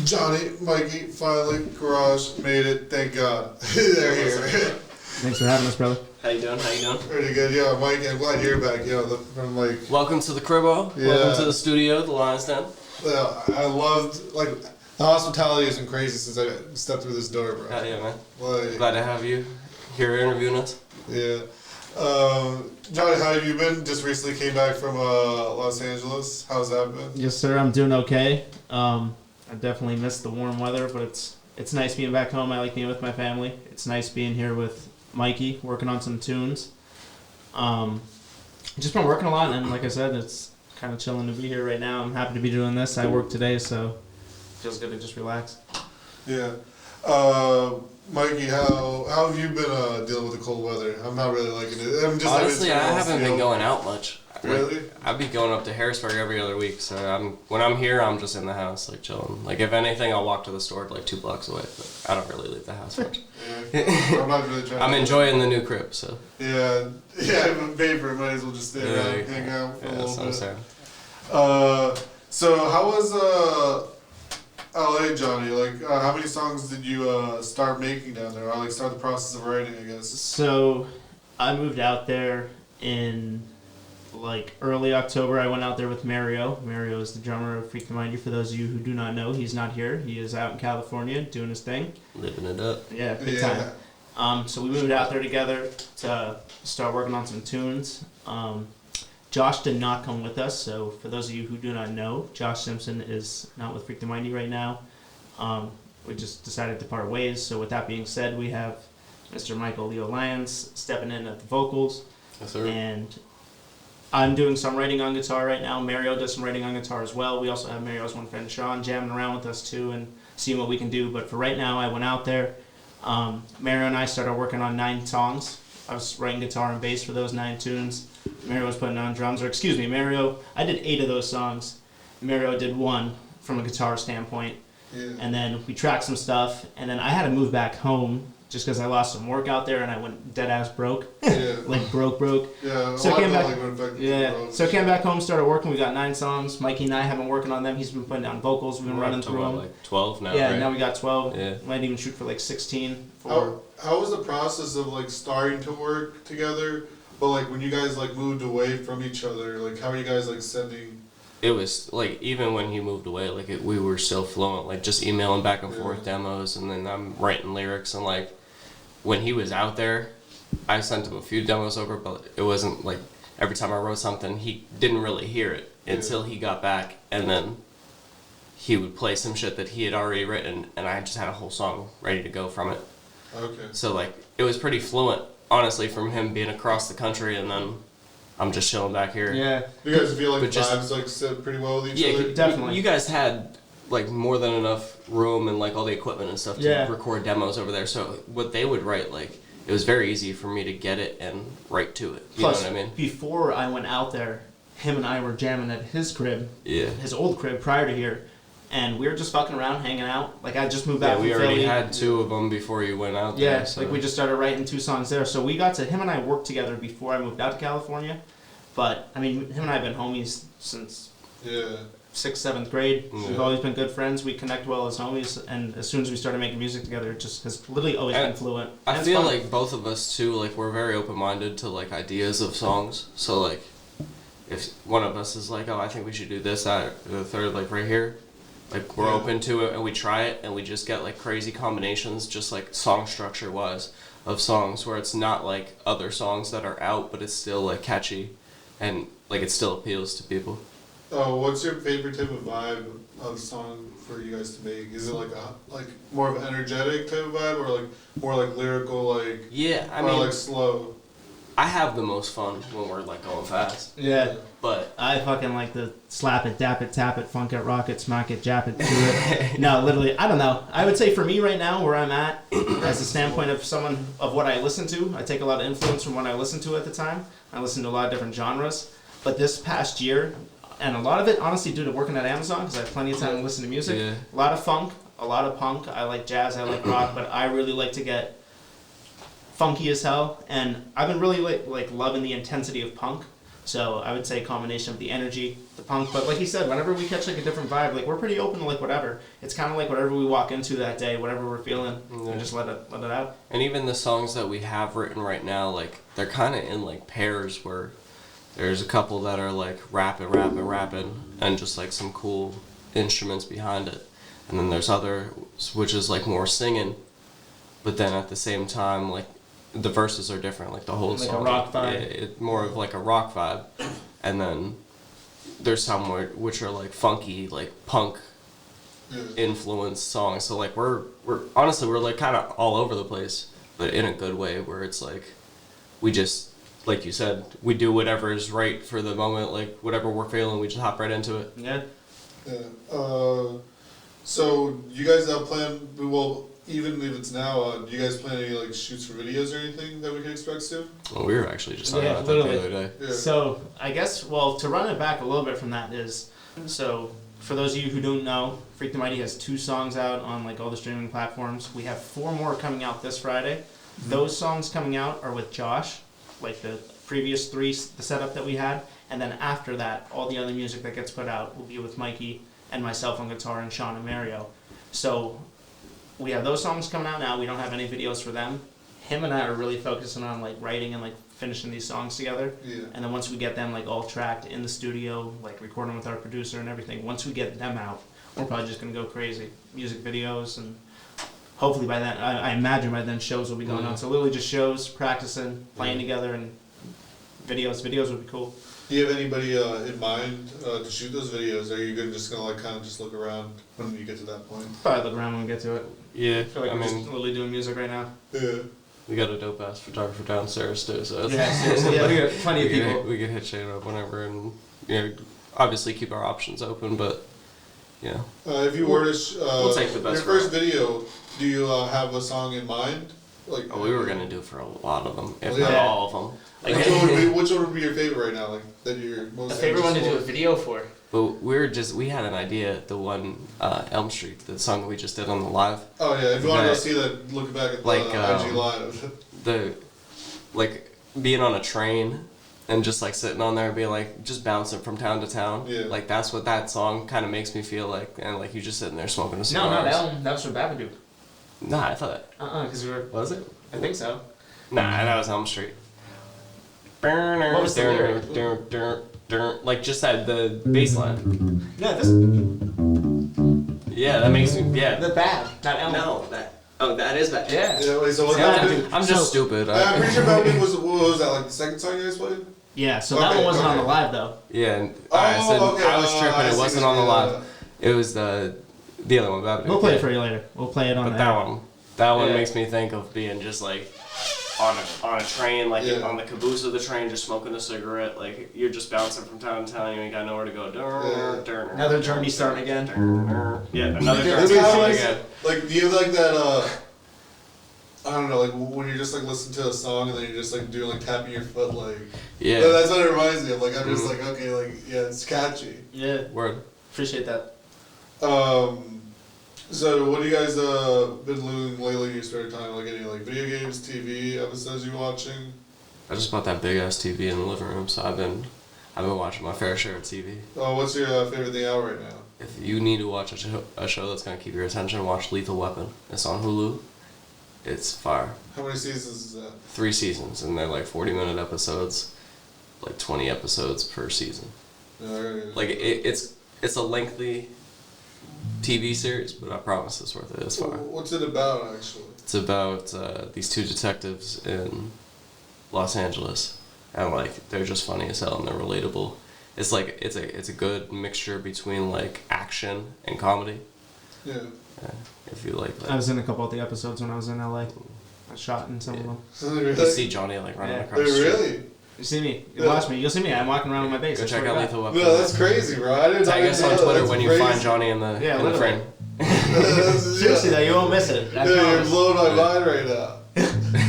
Johnny, Mikey, finally, garage, made it, thank God. They're here. Thanks for having us, brother. How you doing? Pretty good, yeah, Mike, I'm glad you're back, from like... Welcome to the cribbo. Yeah. Welcome to the studio, the Lion's Den. Yeah, I loved, like, the hospitality has been crazy since I stepped through this door, bro. Yeah, man. Like, Glad to have you here interviewing us. Yeah. Johnny, how have you been? Just recently came back from Los Angeles. How's that been? Yes, sir. I'm doing okay. I definitely missed the warm weather, but it's nice being back home. I like being with my family. It's nice being here with Mikey, working on some tunes. Just been working a lot, and like I said, it's kind of chilling to be here right now. I'm happy to be doing this. I work today, so it feels good to just relax. Yeah. Mikey, how have you been dealing with the cold weather? I'm not really liking it. Honestly, I haven't been going out much. Really? I'd be going up to Harrisburg every other week, so when I'm here, I'm just in the house, like, chilling. Like, if anything, I'll walk to the store, like, 2 blocks away, but I don't really leave the house much. Yeah, I'm not really trying I'm enjoying the new crib, so. Yeah, I'm paying for it, might as well just stay around, hang out for a little bit. So how was LA, Johnny? Like, how many songs did you start making down there? Or like start the process of writing, I guess? So I moved out there in like early October. I went out there with Mario. Mario is the drummer of FreakTheMighty. For those of you who do not know, he's not here. He is out in California doing his thing. Living it up. Yeah, big time. So we moved out there together to start working on some tunes. Josh did not come with us, so for those of you who do not know, Josh Simpson is not with FreakTheMighty right now. We just decided to part ways, so with that being said, we have Mr. Michael Leo Lyons stepping in at the vocals. Yes, sir. And I'm doing some writing on guitar right now. Mario does some writing on guitar as well. We also have Mario's one friend, Sean, jamming around with us too and seeing what we can do. But for right now, I went out there. Mario and I started working on 9 songs. I was writing guitar and bass for those 9 tunes. Mario was putting on drums, Mario, I did 8 of those songs. Mario did 1 from a guitar standpoint. Yeah. And then we tracked some stuff, and then I had to move back home just because I lost some work out there and I went dead ass broke. Yeah. Like broke. Yeah, so I came back. So I came back home, started working. We got 9 songs. Mikey and I have been working on them. He's been putting down vocals. We've been running through them. Like 12 now. Yeah, right? now we got 12. Yeah. Might even shoot for like 16. How was the process of like starting to work together? But like when you guys like moved away from each other, like how are you guys like sending? It was like even when he moved away, like we were still fluent, like just emailing back and forth demos, and then I'm writing lyrics, and like when he was out there, I sent him a few demos over, but it wasn't like every time I wrote something, he didn't really hear it until he got back, and then he would play some shit that he had already written, and I just had a whole song ready to go from it. Okay. So like it was pretty fluent, honestly, from him being across the country, and then I'm just chilling back here. Yeah. You guys feel like But just- vibes like sit pretty well with each other? Yeah, Definitely. You guys had like more than enough room and like all the equipment and stuff to record demos over there. So what they would write, like it was very easy for me to get it and write to it. You Plus, know what I mean? before I went out there, him and I were jamming at his crib. Yeah. His old crib prior to here. And we were just fucking around, hanging out. Like, I just moved back from we already Philly. had 2 of them before you went out there. Yeah, So. like we just started writing 2 songs there. So we got to, him and I worked together before I moved out to California. But, I mean, him and I have been homies since 6th, 7th grade. Yeah. We've always been good friends. We connect well as homies. And as soon as we started making music together, it just has literally always been fluent. I And feel it's fun. like both of us, too, like we're very open-minded to like ideas of songs. So, like, if one of us is like, oh, I think we should do this, that, or the third, like right here. Like, we're open to it, and we try it, and we just get, like, crazy combinations, just, like, song structure-wise, of songs, where it's not, like, other songs that are out, but it's still, like, catchy, and, like, it still appeals to people. Oh, what's your favorite type of vibe of song for you guys to make? Is it, like, more of an energetic type of vibe, or, like, more, like, lyrical, like... Yeah, I or, mean... like, slow? I have the most fun when we're, like, going fast. Yeah. But... I fucking like the slap it, dap it, tap it, funk it, rock it, smack it, jap it, do it. No, literally, I don't know. I would say for me right now, where I'm at, as a standpoint of someone of what I listen to, I take a lot of influence from what I listened to at the time. I listen to a lot of different genres. But this past year, and a lot of it, honestly, due to working at Amazon, because I have plenty of time to listen to music, a lot of funk, a lot of punk. I like jazz, I like rock, but I really like to get funky as hell. And I've been really like loving the intensity of punk. So I would say a combination of the energy, the punk, but like he said, whenever we catch like a different vibe, like we're pretty open to like whatever. It's kind of like whatever we walk into that day, whatever we're feeling, we just let it out. And even the songs that we have written right now, like they're kind of in like pairs where there's a couple that are like rapping, and just like some cool instruments behind it. And then there's others which is like more singing, but then at the same time like the verses are different, like the whole Like song. a rock vibe. It's more of like a rock vibe. And then there's some which are like funky, like punk influenced songs. So like we're honestly we're like kind of all over the place, but in a good way where it's like we just, like you said, we do whatever is right for the moment, like whatever we're feeling, we just hop right into it. Yeah. So you guys plan, well, even if it's now, do you guys plan any like shoots for videos or anything that we can expect soon? Well, we were actually just talking about literally. that the other day. Yeah. So I guess, well, to run it back a little bit from that is, so for those of you who don't know, Freak the Mighty has 2 songs out on like all the streaming platforms. We have 4 more coming out this Friday. Those songs coming out are with Josh, like the previous 3, the setup that we had, and then after that, all the other music that gets put out will be with Mikey and myself on guitar and Sean and Mario. So we have those songs coming out now. We don't have any videos for them. Him and I are really focusing on like writing and like finishing these songs together. Yeah. And then once we get them like all tracked in the studio, like recording with our producer and everything, once we get them out, we're probably just gonna go crazy. Music videos, and hopefully by then, I imagine by then shows will be going on. So literally just shows, practicing, playing together, and videos. Videos would be cool. Do you have anybody in mind to shoot those videos? Or are you just gonna like kind of just look around when you get to that point? Probably look around when we get to it. Yeah, I feel like we're just literally doing music right now. Yeah. we got a dope ass photographer downstairs too, so it's, Yeah, seriously. Yeah, we got plenty of people. we could hit Shane up whenever, and obviously keep our options open, but If you were to we'll take the best your first route. video, do you have a song in mind? Like we were gonna do for a lot of them, if Yeah. not all of them. Which one would be your favorite right now? Like that you're most. A favorite one to anxious do a for? video for. But we had an idea, the one Elm Street, the song that we just did on the live. Oh yeah, if you want to go see that, look back at the IG live. Being on a train and just like sitting on there and being like just bouncing from town to town. Yeah. Like that's what that song kind of makes me feel like, and like you just sitting there smoking a cigar. No, not that one. That was for Babadook. Nah, I thought. Because we were. Was it? I think so. Nah, that was Elm Street. What was the lyric? Like just that the bass line. No, this. Yeah, that makes me The bad, not Elm. No, that is bad. Yeah. Yeah, wait, so what's Yeah, that? dude. I'm just stupid. I'm pretty sure Babadook was, what was that, like the second song you guys played? Yeah, so that one wasn't on the live though. Yeah, and Oh, I said okay, I was tripping. I It see wasn't what on the you mean, live. It was the other one. Babadook. We'll play it for you later. We'll play it on But there. that one Yeah. makes me think of being just like on a train, like Yeah. on the caboose of the train, just smoking a cigarette. Like you're just bouncing from town to town. You ain't got nowhere to go. Another journey starting again. Yeah, another Yeah, journey it's kinda starting like- again. Like, do you have like that, I don't know, like when you're just like listening to a song and then you're just like doing like tapping your foot, like, Yeah. that's what it reminds me of. Like, I'm just like, okay, like, yeah, it's catchy. Yeah, Word. appreciate that. So what do you guys been doing lately in your spare time? Like any like video games, TV episodes you watching? I just bought that big ass TV in the living room, so I've been watching my fair share of TV. Oh, what's your favorite thing out right now? If you need to watch a show that's gonna keep your attention, watch Lethal Weapon. It's on Hulu. It's fire. How many seasons is that? 3 seasons, and they're like 40-minute episodes, like 20 episodes per season. Like it's a lengthy TV series, but I promise it's worth it. It's fire. What's it about actually? It's about these 2 detectives in Los Angeles, and like they're just funny as hell and they're relatable. It's like it's a good mixture between like action and comedy. Yeah. If you like that. I was in a couple of the episodes when I was in LA. I shot in some of them. Really? You see Johnny like running Yeah. across Wait, the street. really? You see me? You Yeah. watch me. You'll see me. I'm walking around with my bass. Go I check swear out to Lethal Weapon. No, that's crazy, bro. I didn't Tag us on know. Twitter That's when you crazy. find Johnny in the Yeah, in the literally. frame. Seriously though, you won't miss it. I Dude, you're promise. blowing my mind right now.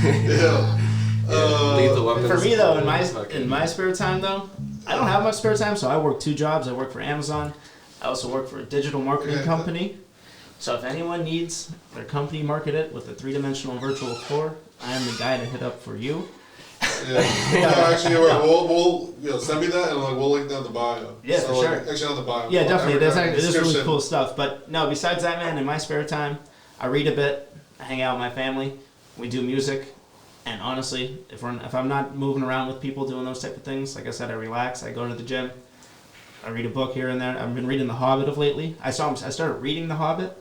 Yeah. Lethal Weapon. For me though, in my spare time though, I don't have much spare time, so I work 2 jobs. I work for Amazon. I also work for a digital marketing Yeah. company. So if anyone needs their company marketed with a 3-dimensional virtual tour, I am the guy to hit up for you. Yeah, actually, we'll send me that and like we'll link down the bio. Yeah, so, for like, sure. Actually, on the bio. Yeah, definitely. It is really Description. cool stuff. But no, besides that, man, in my spare time, I read a bit. I hang out with my family. We do music. And honestly, if I'm not moving around with people doing those type of things, like I said, I relax. I go to the gym. I read a book here and there. I've been reading The Hobbit of lately. I started reading The Hobbit,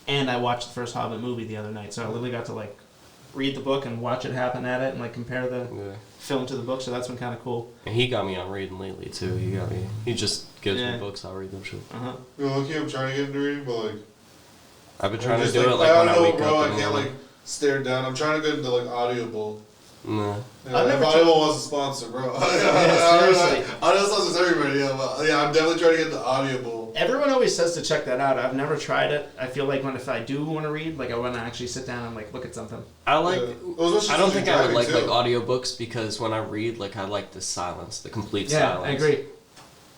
and I watched the first Hobbit movie the other night. So I literally got to like read the book and watch it happen at it, and like compare the film to the book. So that's been kind of cool. And he got me on reading lately too. He just gives me books. I'll read them. Shit. You know, I'm trying to get into reading, but like I've been trying to do like, it like when I wake bro, up. I can't like stare down. I'm trying to get into like Audible. No. Yeah, if Audible wants to sponsor, bro. Seriously. Audible sponsors everybody. Yeah, I'm definitely trying to get into Audible. Everyone always says to check that out. I've never tried it. I feel like if I do want to read, like I want to actually sit down and like look at something. I like. Well, I don't think I would like too. audiobooks because when I read, like I like the silence, the complete silence. Yeah, I agree.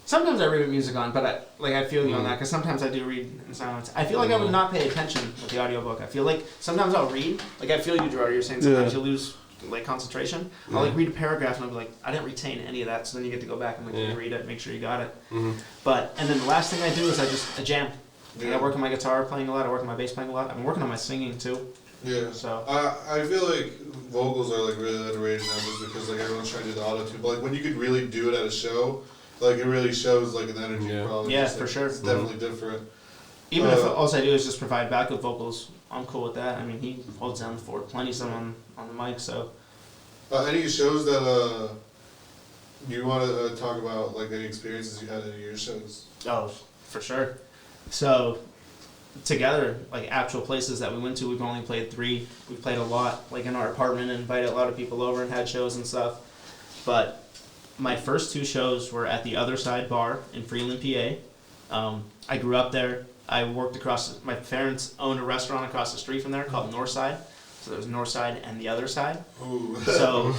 Sometimes I read with music on, but I feel you on that because sometimes I do read in silence. I feel like I would not pay attention with the audiobook. I feel like sometimes I'll read, like I feel you, Gerard. You're saying sometimes you lose like concentration. I'll like read a paragraph and I'll be like, I didn't retain any of that. So then you get to go back and like read it, make sure you got it. And then the last thing I do is I jam. Like, I work on my guitar playing a lot. I work on my bass playing a lot. I'm working on my singing too. Yeah. So I feel like vocals are like really underrated now just because like everyone's trying to do the auto tune. But like when you could really do it at a show, like it really shows like an energy. Probably. Yeah, just, for like, sure. It's definitely different. Even if all I do is just provide backup vocals, I'm cool with that. I mean, he holds down the fort, plenty of them on the mic. So any shows that you want to talk about, like any experiences you had at your shows? Oh, for sure. So together, like actual places that we went to, we've only played 3. We played a lot, like in our apartment, and invited a lot of people over and had shows and stuff. But my first 2 shows were at the Other Side Bar in Freeland, PA. I grew up there. I worked my parents owned a restaurant across the street from there called Northside. So there was Northside and the Other Side. Ooh. So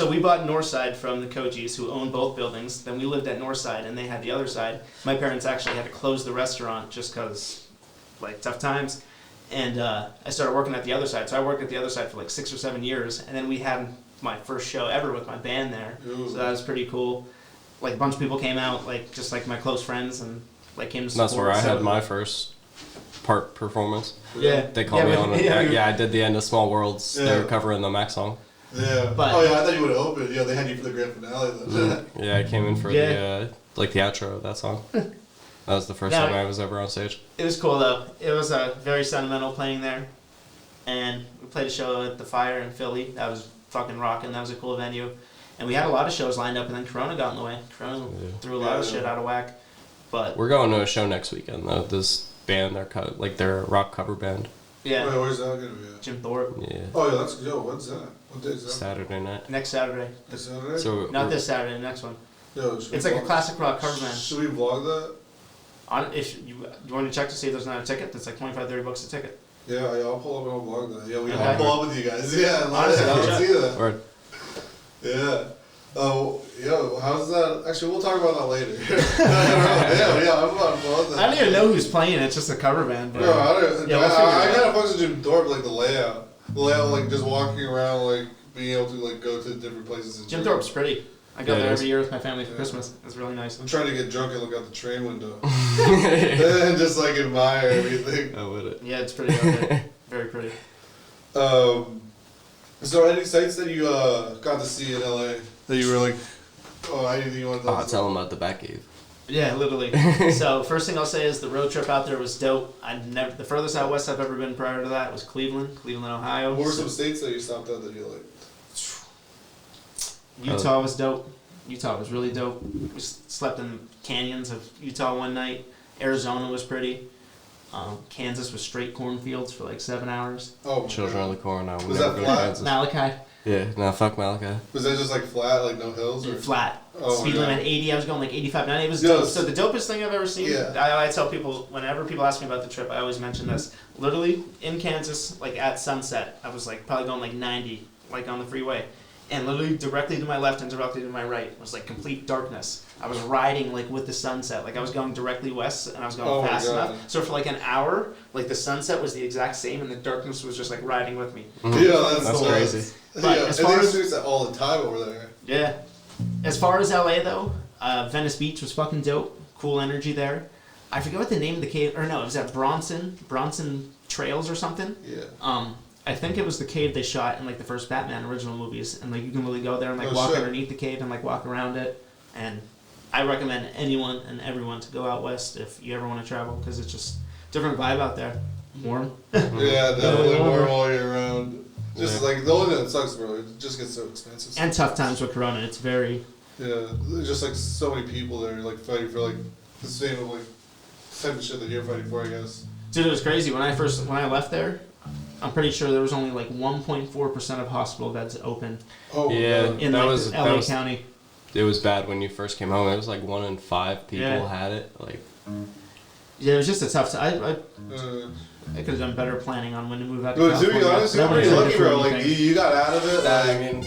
we bought Northside from the Kojis, who owned both buildings. Then we lived at Northside, and they had the Other Side. My parents actually had to close the restaurant just because, like, tough times. And I started working at the Other Side. So I worked at the Other Side for like 6 or 7 years, and then we had my first show ever with my band there. Ooh. So that was pretty cool. Like a bunch of people came out, like just like my close friends, and like came to support. That's where I had my first part performance. Yeah. They called me on it. Yeah, I did the end of Small Worlds. Yeah. They were covering the Mac song. Yeah. But, I thought you would have opened. Yeah, they had you for the grand finale then. Yeah, I came in for the outro of that song. That was the first time I was ever on stage. It was cool though. It was very sentimental playing there, and we played a show at the Fire in Philly. That was fucking rocking. That was a cool venue, and we had a lot of shows lined up, and then Corona got in the way. Corona threw a lot of shit out of whack. But we're going to a show next weekend though. This band, they're a rock cover band. yeah, Wait, where's that gonna be at? Jim Thorpe Yeah. Oh yeah, what's that? What day is that? Saturday night. next Saturday. This Saturday? So Not this Saturday, the next one. Yo, It's like a classic rock cover band. Should we vlog that? If you want to check to see if there's not a ticket, that's like $25-30 a ticket. Yeah, I'll pull up and I'll vlog that. Yeah, Okay. I'll pull up with you guys. Yeah, Honestly, let's see that. Or Yeah. Oh, yo, how's that? Actually, we'll talk about that later. yeah, I'm about to vlog that. I don't even know who's playing. It's just a cover band. But No, I don't. Yeah, we'll figure I it kind of fucks with Jim Thorpe, like the layout, like just walking around, like being able to like go to different places. Jim Thorpe's pretty. I go Yeah, there it every is. year with my family for Christmas. It's really nice. I'm trying to get drunk and look out the train window, and just like admire everything. I would it. Yeah, it's pretty out there. Very pretty. So any sites that you got to see in LA that you were like, anything you want to Oh, tell them about the Batcave. Yeah, literally. So first thing I'll say is the road trip out there was dope. The furthest out west I've ever been prior to that was Cleveland, Ohio. What were some states that you stopped at that you like? Utah was dope. Utah was really dope. We slept in canyons of Utah one night. Arizona was pretty. Kansas was straight cornfields for like 7 hours. Oh, Children of the Corn. I would Was never that go to flat? Kansas. Malachi, Yeah, no, fuck Malachi. was that just like flat, like no hills or? flat. Oh, Speed yeah. limit 80. I was going like 85, 90. It was Yes. dope. So the dopest thing I've ever seen. Yeah. I tell people whenever people ask me about the trip, I always mention this. Literally in Kansas, like at sunset, I was like probably going like 90, like on the freeway, and literally directly to my left and directly to my right was like complete darkness. I was riding like with the sunset, like I was going directly west and I was going fast enough. So for like an hour, like the sunset was the exact same and the darkness was just like riding with me. Yeah, that's crazy. But yeah, as far as they do that all the time over there. Yeah. As far as LA though, Venice Beach was fucking dope. Cool energy there. I forget what the name of the cave, or no, it was at Bronson Trails or something. Yeah. I think it was the cave they shot in like the first Batman original movies, and like you can really go there and like walk underneath the cave and like walk around it. And I recommend anyone and everyone to go out west if you ever want to travel, because it's just different vibe out there. Warm. Yeah, definitely warm all year round. Just like the only thing that sucks, bro, it just gets so expensive. And tough times with Corona. It's very. Yeah, there's just like so many people there, like fighting for like the same like type of shit that you're fighting for, I guess. Dude, it was crazy when I left there. I'm pretty sure there was only like 1.4% of hospital beds open. Oh yeah, in that like was LA County. It was bad when you first came home. It was like 1 in 5 people had it. Like, yeah, it was just a tough time. I could have done better planning on when to move out to but California. to be honest, you're pretty lucky, bro. Like you got out of it. I mean,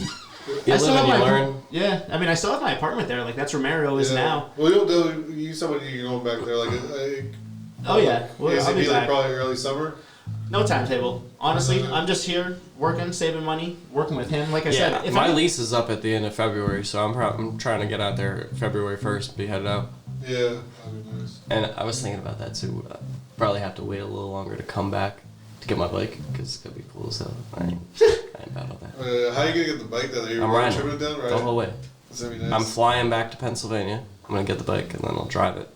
you I still live have and you my learn. Yeah, I mean, I still have my apartment there. Like that's where Mario is now. Well, you somebody you're going back there. Like, Oh yeah, well, is I'll it be be like back. probably early summer? No timetable. Honestly, I'm just here working, saving money, working with him. Like I Yeah, said, my lease is up at the end of February, so I'm trying to get out there February 1st, be headed out. Yeah, that'd be nice. And I was thinking about that too. Probably have to wait a little longer to come back to get my bike, because it's gonna be cool. So I ain't bad on that. How you gonna get the bike down there? I'm riding tripping it down, right? the whole way. That's gonna be nice. I'm flying back to Pennsylvania. I'm gonna get the bike and then I'll drive it.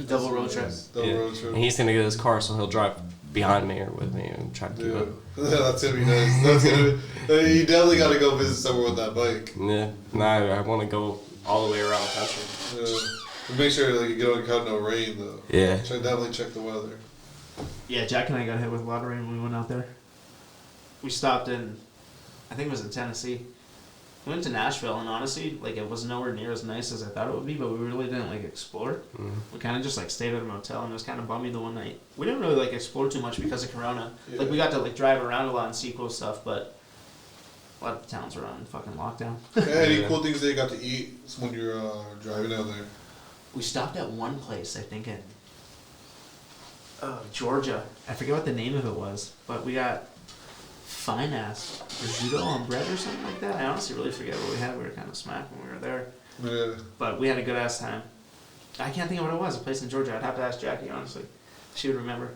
double road trip. Double Yeah. road trip. And he's gonna get his car, so he'll drive behind me or with me and try to keep Yeah, up. that's gonna be nice. That's gonna be. You definitely gotta go visit somewhere with that bike. Yeah, I want to go all the way around the country. But make sure like you don't cut no rain though. Yeah. Definitely check the weather. Yeah, Jack and I got hit with a lot of rain when we went out there. We stopped in, I think it was in Tennessee. We went to Nashville, and honestly, like it was nowhere near as nice as I thought it would be, but we really didn't like explore. Mm-hmm. We kind of just like stayed at a motel, and it was kind of bummy the one night. We didn't really like explore too much because of Corona. Yeah. Like we got to like drive around a lot and see cool stuff, but a lot of the towns were on fucking lockdown. Any cool things that you got to eat when you're driving out there? We stopped at one place, I think in Georgia. I forget what the name of it was, but we got fine ass prosciutto on bread or something like that. I honestly really forget what we had. We were kind of smacked when we were there, Yeah. but we had a good ass time. I can't think of what it was. A place in Georgia. I'd have to ask Jackie, honestly. She would remember.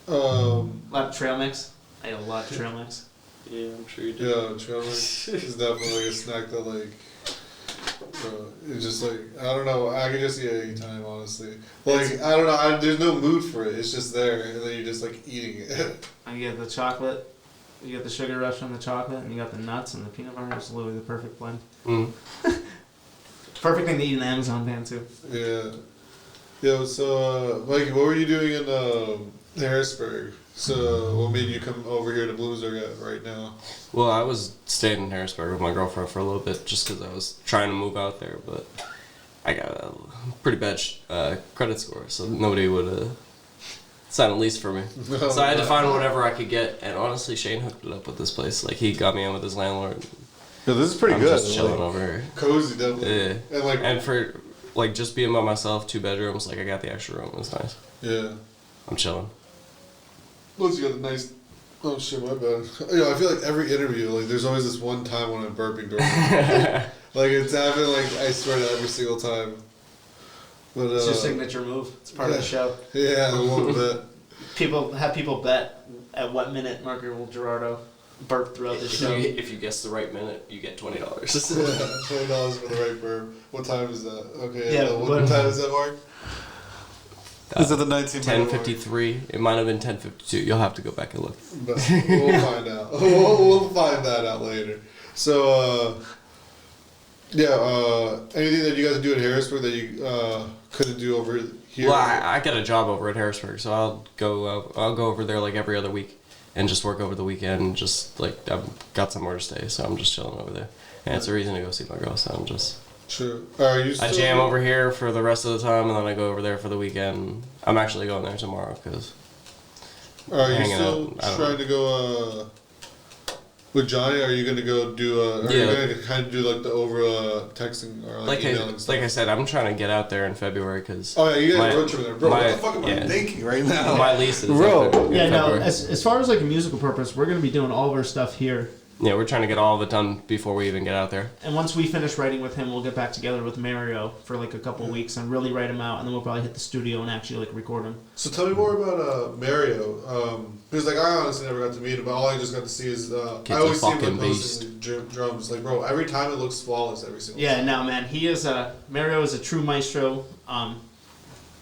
A lot of trail mix. I ate a lot of trail mix. Yeah, I'm sure you Yeah, trail mix is definitely like a snack that like. It's just like I don't know. I can just eat it any time, honestly. Like I don't know. There's no mood for it. It's just there, and then you're just like eating it. And you get the chocolate. You get the sugar rush from the chocolate, and you got the nuts and the peanut butter. It's literally the perfect blend. Mm. Perfect thing to eat in the Amazon van too. Yeah. Yeah. So, Mikey, what were you doing in Harrisburg? So, what made you come over here to Bloomsburg right now? Well, I was staying in Harrisburg with my girlfriend for a little bit just because I was trying to move out there, but I got a pretty bad credit score, so nobody would sign a lease for me. So I had to find whatever I could get, and honestly, Shane hooked it up with this place. Like, he got me in with his landlord. Yeah, this is pretty I'm good. just chilling over here. Cozy, definitely. Yeah. And for, like, just being by myself, 2 bedrooms, like, I got the extra room. It was nice. Yeah. I'm chilling. Plus, you got a nice. Oh shit, my bad. Yeah, I feel like every interview, like, there's always this one time when I'm burping during. Like it's happened, like I swear to every single time. But It's your signature move. It's part of the show. Yeah, a little bit. People bet at what minute Marco will Gerardo burp throughout the show. If you guess the right minute, you get $20. Yeah, $20 for the right burp. What time is that? Okay, Yeah, what time is that, Mark? Is it the 19 10:53. It might have been 10:52. You'll have to go back and look. But we'll find out. We'll find that out later. So, anything that you guys do in Harrisburg that you couldn't do over here? Well, I got a job over at Harrisburg, so I'll go over there like every other week and just work over the weekend. And just like I've got somewhere to stay, so I'm just chilling over there. And it's a reason to go see my girl. So I'm just. Sure. Are you still... I jam over here for the rest of the time, and then I go over there for the weekend. I'm actually going there tomorrow because. Are you still trying to go With Johnny, are you gonna go do are you gonna kind of do like the over texting or like emailing stuff? Like I said, I'm trying to get out there in February because. Oh yeah, you guys road trip there, bro. What the fuck am I thinking right now? My lease is bro. Yeah, no. As far as like a musical purpose, we're gonna be doing all of our stuff here. Yeah, we're trying to get all of it done before we even get out there. And once we finish writing with him, we'll get back together with Mario for like a couple weeks and really write him out, and then we'll probably hit the studio and actually like record him. So tell me more about Mario. Because like I honestly never got to meet him, but all I just got to see is I always see him posting drums. Like bro, every time it looks flawless every single time. No man, he is Mario is a true maestro.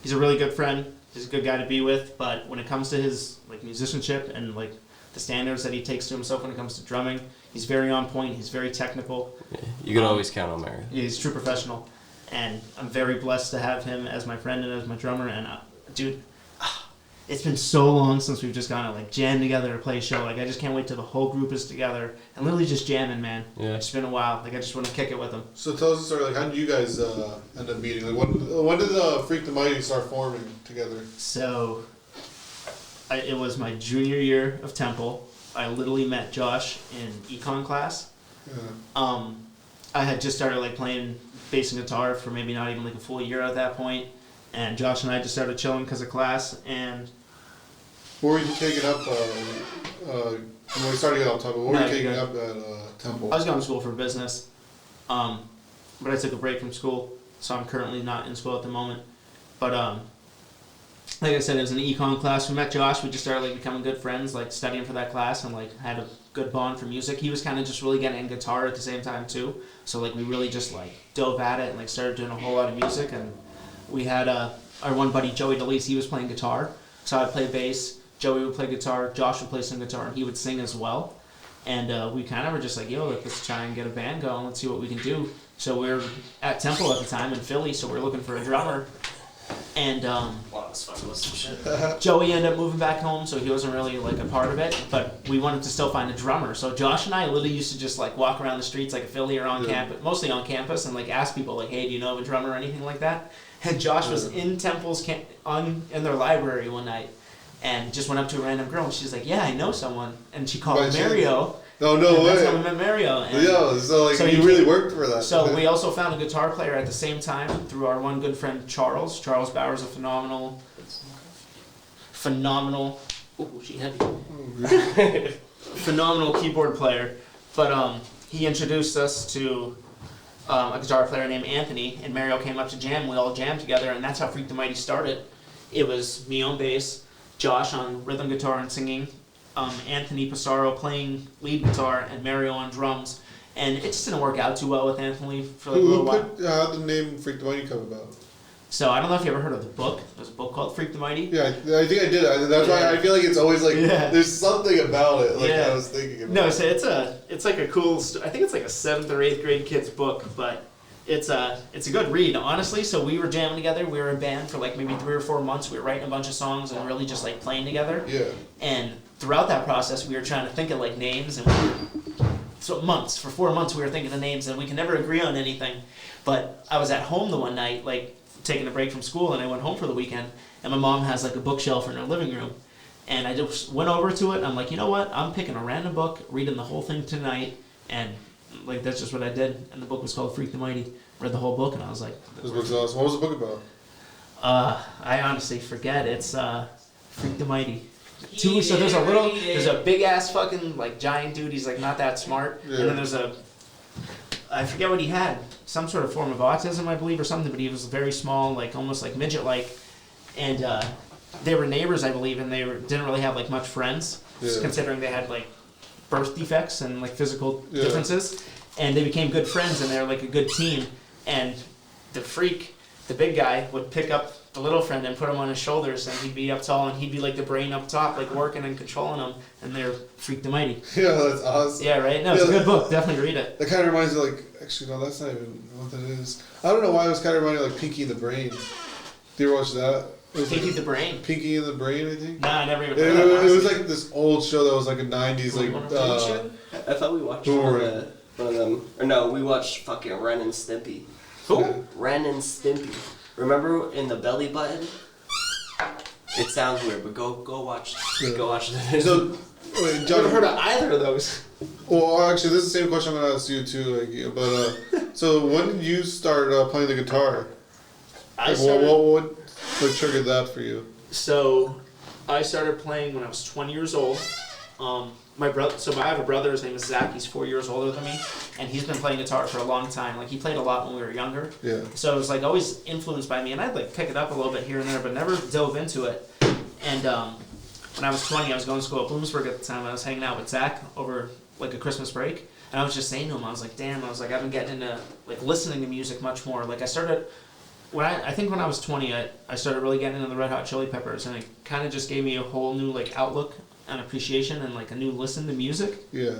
He's a really good friend. He's a good guy to be with, but when it comes to his like musicianship and like the standards that he takes to himself when it comes to drumming, he's very on point. He's very technical. Yeah, you can always count on Mario. Yeah, he's a true professional, and I'm very blessed to have him as my friend and as my drummer. And dude, it's been so long since we've just gone to like jam together or play a show. Like I just can't wait till the whole group is together and literally just jamming, man. Yeah, it's been a while. Like I just want to kick it with him. So tell us a story. Like how did you guys end up meeting? Like when did Freak the Mighty start forming together? So it was my junior year of Temple. I literally met Josh in econ class. Yeah. I had just started like playing bass and guitar for maybe not even like a full year at that point, and Josh and I just started chilling because of class. And what were you taking up? When we started to get off topic, what were you taking up at Temple? I was going to school for business, but I took a break from school, so I'm currently not in school at the moment. But like I said, it was an econ class. We met Josh. We just started like becoming good friends, like studying for that class, and like had a good bond for music. He was kind of just really getting in guitar at the same time too. So like we really just like dove at it and like started doing a whole lot of music. And we had our one buddy Joey DeLise. He was playing guitar, so I'd play bass. Joey would play guitar. Josh would play some guitar, and he would sing as well. And we kind of were just like, yo, let's try and get a band going. Let's see what we can do. So we were at Temple at the time in Philly, so we were looking for a drummer. And Joey ended up moving back home, so he wasn't really like a part of it. But we wanted to still find a drummer. So Josh and I literally used to just like walk around the streets like a Philly or on campus, mostly on campus, and like ask people like, hey, do you know of a drummer or anything like that? And Josh was in Temple's in their library one night, and just went up to a random girl, and she's like, yeah, I know someone, and she called Mario. Oh, no way. That's how we met Mario. And so you really worked for that. So we also found a guitar player at the same time through our one good friend Charles. Charles Bauer's a phenomenal. Oh, she heavy. Phenomenal keyboard player, but he introduced us to a guitar player named Anthony, and Mario came up to jam. We all jammed together, and that's how Freak the Mighty started. It was me on bass, Josh on rhythm guitar and singing, Anthony Pissarro playing lead guitar, and Mario on drums. And it just didn't work out too well with Anthony for like a little while. How did the name Freak the Mighty come about? So I don't know if you ever heard of the book. There's a book called Freak the Mighty. Yeah, I think I did. That's why I feel like it's always like there's something about it. Like I was thinking about. No, so it's like a cool. I think it's like a 7th or 8th grade kid's book, but it's a good read, honestly. So we were jamming together. We were a band for like maybe 3 or 4 months. We were writing a bunch of songs and really just like playing together. Yeah. And throughout that process, we were trying to think of like names, and for 4 months we were thinking of names, and we could never agree on anything. But I was at home the one night, like taking a break from school, and I went home for the weekend, and my mom has like a bookshelf in her living room, and I just went over to it, and I'm like, you know what, I'm picking a random book, reading the whole thing tonight, and like that's just what I did. And the book was called Freak the Mighty. Read the whole book, and I was like, this book's awesome. What was the book about? I honestly forget. It's Freak the Mighty. So there's a big ass fucking like giant dude. He's like not that smart, and then there's I forget what he had, some sort of form of autism, I believe, or something, but he was very small, like almost like midget-like, and they were neighbors, I believe, and they didn't really have like much friends, considering they had like birth defects and like physical differences, and they became good friends, and they were like a good team, and the freak, the big guy, would pick up the little friend and put him on his shoulders, and he'd be up tall, and he'd be like the brain up top, like working and controlling them, and they're Freak the Mighty. Yeah, that's awesome. Yeah, right? No, it's a good book. Definitely read it. That kind of reminds me, like, actually, no, that's not even what that is. I don't know why it was kind of reminding me of, like, Pinky and the Brain. Did you ever watch that? Pinky and the Brain? Pinky and the Brain, I think? Nah, I never even heard of that. It was like this old show that was like a 90s, like, I thought we watched one of them. Or no, we watched fucking Ren and Stimpy. Who? Ren and Stimpy. Remember in the belly button? It sounds weird, but go watch. Yeah. Go watch the So, wait, I've John. never heard of either of those. Well, actually, this is the same question I'm gonna ask you too. Like, but so when did you start playing the guitar? I Like, started, what triggered that for you? So, I started playing when I was 20 years old. My brother, I have a brother. His name is Zach. He's 4 years older than me, and he's been playing guitar for a long time. Like he played a lot when we were younger. Yeah. So it was like always influenced by me, and I'd like pick it up a little bit here and there, but never dove into it. And when I was 20, I was going to school at Bloomsburg at the time. I was hanging out with Zach over like a Christmas break, and I was just saying to him, I was like, damn, I've been getting into like listening to music much more. Like I started. I think when I was 20, I started really getting into the Red Hot Chili Peppers, and it kind of just gave me a whole new like outlook and appreciation and like a new listen to music. Yeah.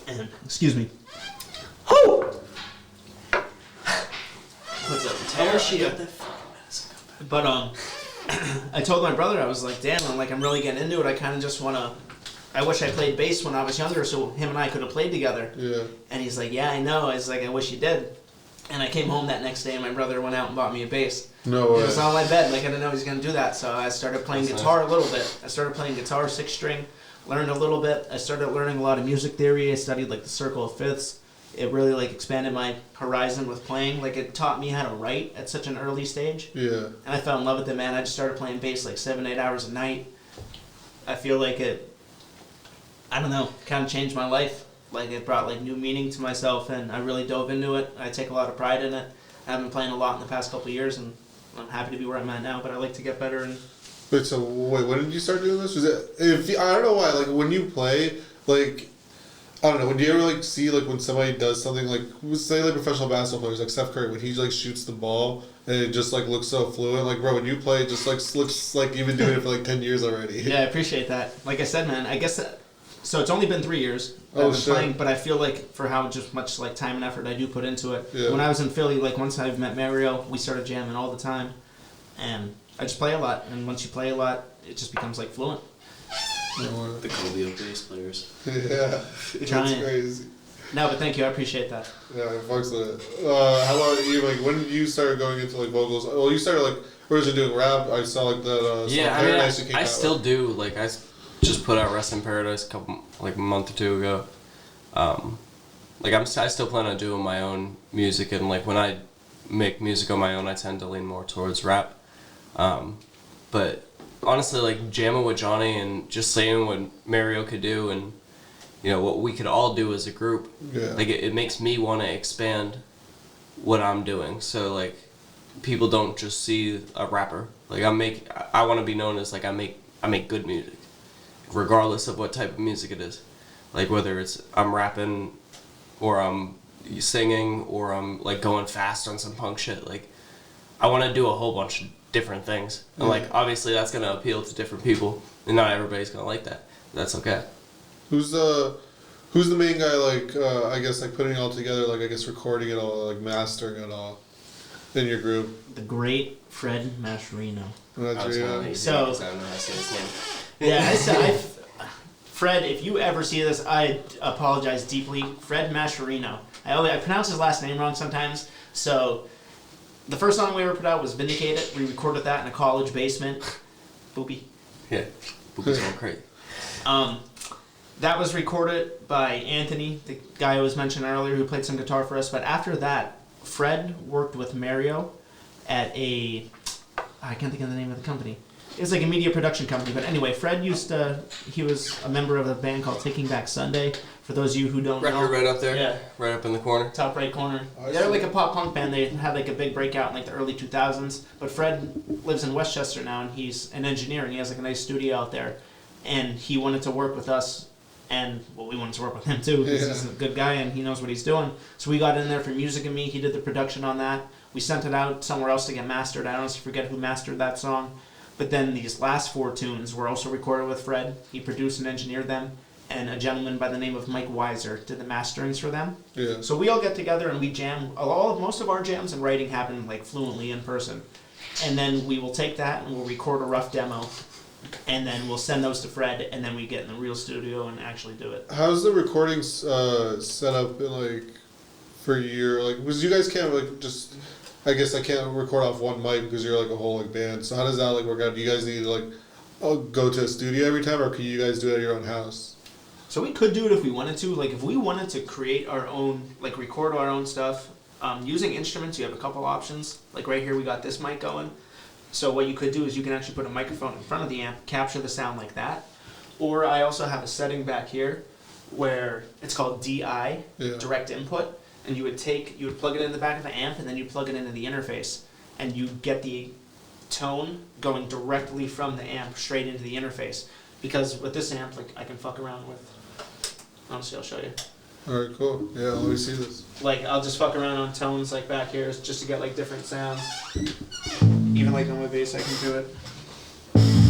And excuse me. Whoo! What's up, Oh shit. But I told my brother, I was like, damn, I'm really getting into it. I kind of just want to. I wish I played bass when I was younger, so him and I could have played together. Yeah. And he's like, yeah, I know. I was like, I wish you did. And I came home that next day, and my brother went out and bought me a bass. No way. It was on my bed. Like, I didn't know he was going to do that. So I started playing guitar a little bit. I started playing guitar, 6-string, learned a little bit. I started learning a lot of music theory. I studied, like, the circle of fifths. It really, like, expanded my horizon with playing. Like, it taught me how to write at such an early stage. Yeah. And I fell in love with it, man. I just started playing bass, like, 7-8 hours a night. I feel like it, I don't know, kind of changed my life. Like, it brought, like, new meaning to myself, and I really dove into it. I take a lot of pride in it. I've been playing a lot in the past couple of years, and I'm happy to be where I'm at now, but I like to get better. And Wait, when did you start doing this? Was it? I don't know why. Like when you play, like I don't know. When do you ever like see like when somebody does something like say like professional basketball players like Steph Curry when he like shoots the ball and it just like looks so fluent. Like bro, when you play, it just like looks like you've been doing it for like 10 years already. yeah, I appreciate that. Like I said, man, I guess so. It's only been 3 years that I've been playing, but I feel like for how just much like time and effort I do put into it. Yeah. When I was in Philly, like once I've met Mario, we started jamming all the time, and I just play a lot. And once you play a lot, it just becomes like fluent. The Kobe of bass players. Yeah, that's Trying. crazy. No, but thank you. I appreciate that. Yeah, it fucks with it. How about you? Like, when did you start going into like vocals? Well, you started like, where was you doing rap? I saw like that. Yeah, song Paradise you came I out still with. do. Like, I just put out Rest in Paradise a month or two ago. Like, I still plan on doing my own music, and like when I make music on my own, I tend to lean more towards rap. But honestly, like jamming with Johnny and just saying what Mario could do, and you know what we could all do as a group. Yeah. Like it makes me want to expand what I'm doing. So like, people don't just see a rapper. Like I want to be known as like I make good music, regardless of what type of music it is. Like whether it's I'm rapping, or I'm singing, or I'm like going fast on some punk shit. Like I want to do a whole bunch of different things, and like obviously that's gonna appeal to different people, and not everybody's gonna like that. That's okay. Who's the main guy? Like I guess like putting it all together. Like I guess recording it all, like mastering it all in your group. The great Fred Mascherino. That's yeah. So- I don't know how to say his name. Yeah, Fred, if you ever see this, I apologize deeply. Fred Mascherino. I pronounce his last name wrong sometimes. So, the first song we ever put out was Vindicated. We recorded that in a college basement. Boopy. Yeah, Boopie's going crazy. That was recorded by Anthony, the guy I was mentioning earlier, who played some guitar for us. But after that, Fred worked with Mario at I can't think of the name of the company. It was like a media production company. But anyway, Fred he was a member of a band called Taking Back Sunday. For those of you who don't know. Record right up there? Yeah. Right up in the corner? Top right corner. I They're see. like a pop punk band. They had like a big breakout in like the early 2000s. But Fred lives in Westchester now, and he's an engineer, and he has like a nice studio out there. And he wanted to work with us, and well, we wanted to work with him too, because he's a good guy and he knows what he's doing. So we got in there for Music and Me. He did the production on that. We sent it out somewhere else to get mastered. I honestly forget who mastered that song. But then these last 4 tunes were also recorded with Fred. He produced and engineered them. And a gentleman by the name of Mike Weiser did the masterings for them. Yeah. So we all get together and we jam. Most of our jams and writing happen like fluently in person. And then we will take that and we'll record a rough demo. And then we'll send those to Fred, and then we get in the real studio and actually do it. How's the recordings set up in like for your like? Was you guys can't like just I guess I can't record off one mic because you're like a whole like band. So how does that like work out? Do you guys need to like go to a studio every time, or can you guys do it at your own house? So we could do it if we wanted to. Like if we wanted to create our own, like record our own stuff, using instruments, you have a couple options. Like right here, we got this mic going. So what you could do is you can actually put a microphone in front of the amp, capture the sound like that. Or I also have a setting back here where it's called DI, direct input, and you would plug it in the back of the amp and then you plug it into the interface, and you get the tone going directly from the amp straight into the interface. Because with this amp, like I can fuck around with. Honestly, I'll show you. All right, cool. Yeah, let me see this. Like I'll just fuck around on tones like back here just to get like different sounds. Even like on my bass, I can do it.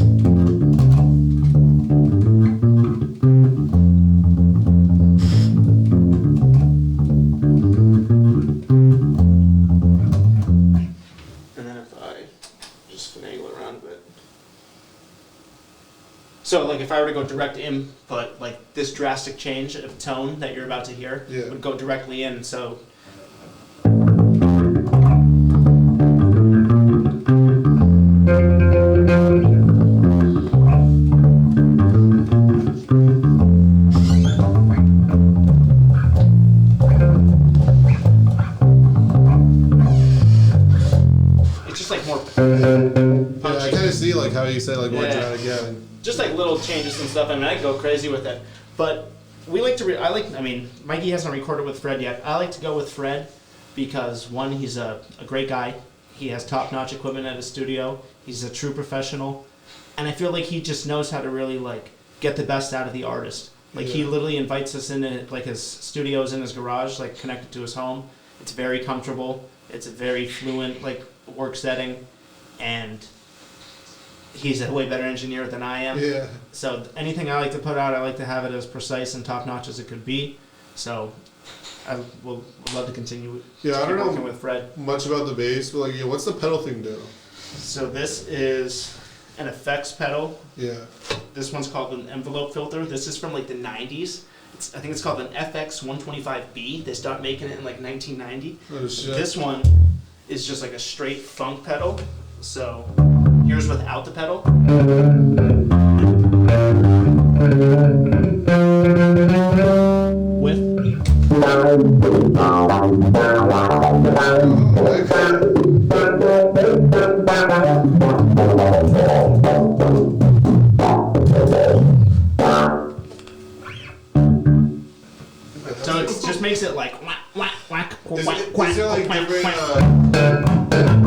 And then if I just finagle around a bit. So like if I were to go direct input, like this drastic change of tone that you're about to hear would go directly in. So it's just like more punchy. Yeah, I kind of see like how you say like more dramatic, yeah. Just like little changes and stuff. I mean, I go crazy with it, but we like to. I mean, Mikey hasn't recorded with Fred yet. I like to go with Fred because one, he's a great guy. He has top-notch equipment at his studio. He's a true professional, and I feel like he just knows how to really like get the best out of the artist. Like he literally invites us into like his studio's in his garage, like connected to his home. It's very comfortable. It's a very fluent like work setting, and he's a way better engineer than I am. Yeah. So anything I like to put out, I like to have it as precise and top-notch as it could be. So I would love to continue I don't working know with Fred. much about the bass, but like, yeah, what's the pedal thing do? So this is an effects pedal. Yeah. This one's called an envelope filter. This is from like the 90s. I think it's called an FX 125B. They stopped making it in like 1990. Oh, shit. This one is just like a straight funk pedal. So here's without the pedal. With. So it just makes it like whack, whack, whack, Is whack, it, whack, is there like whack, different? whack.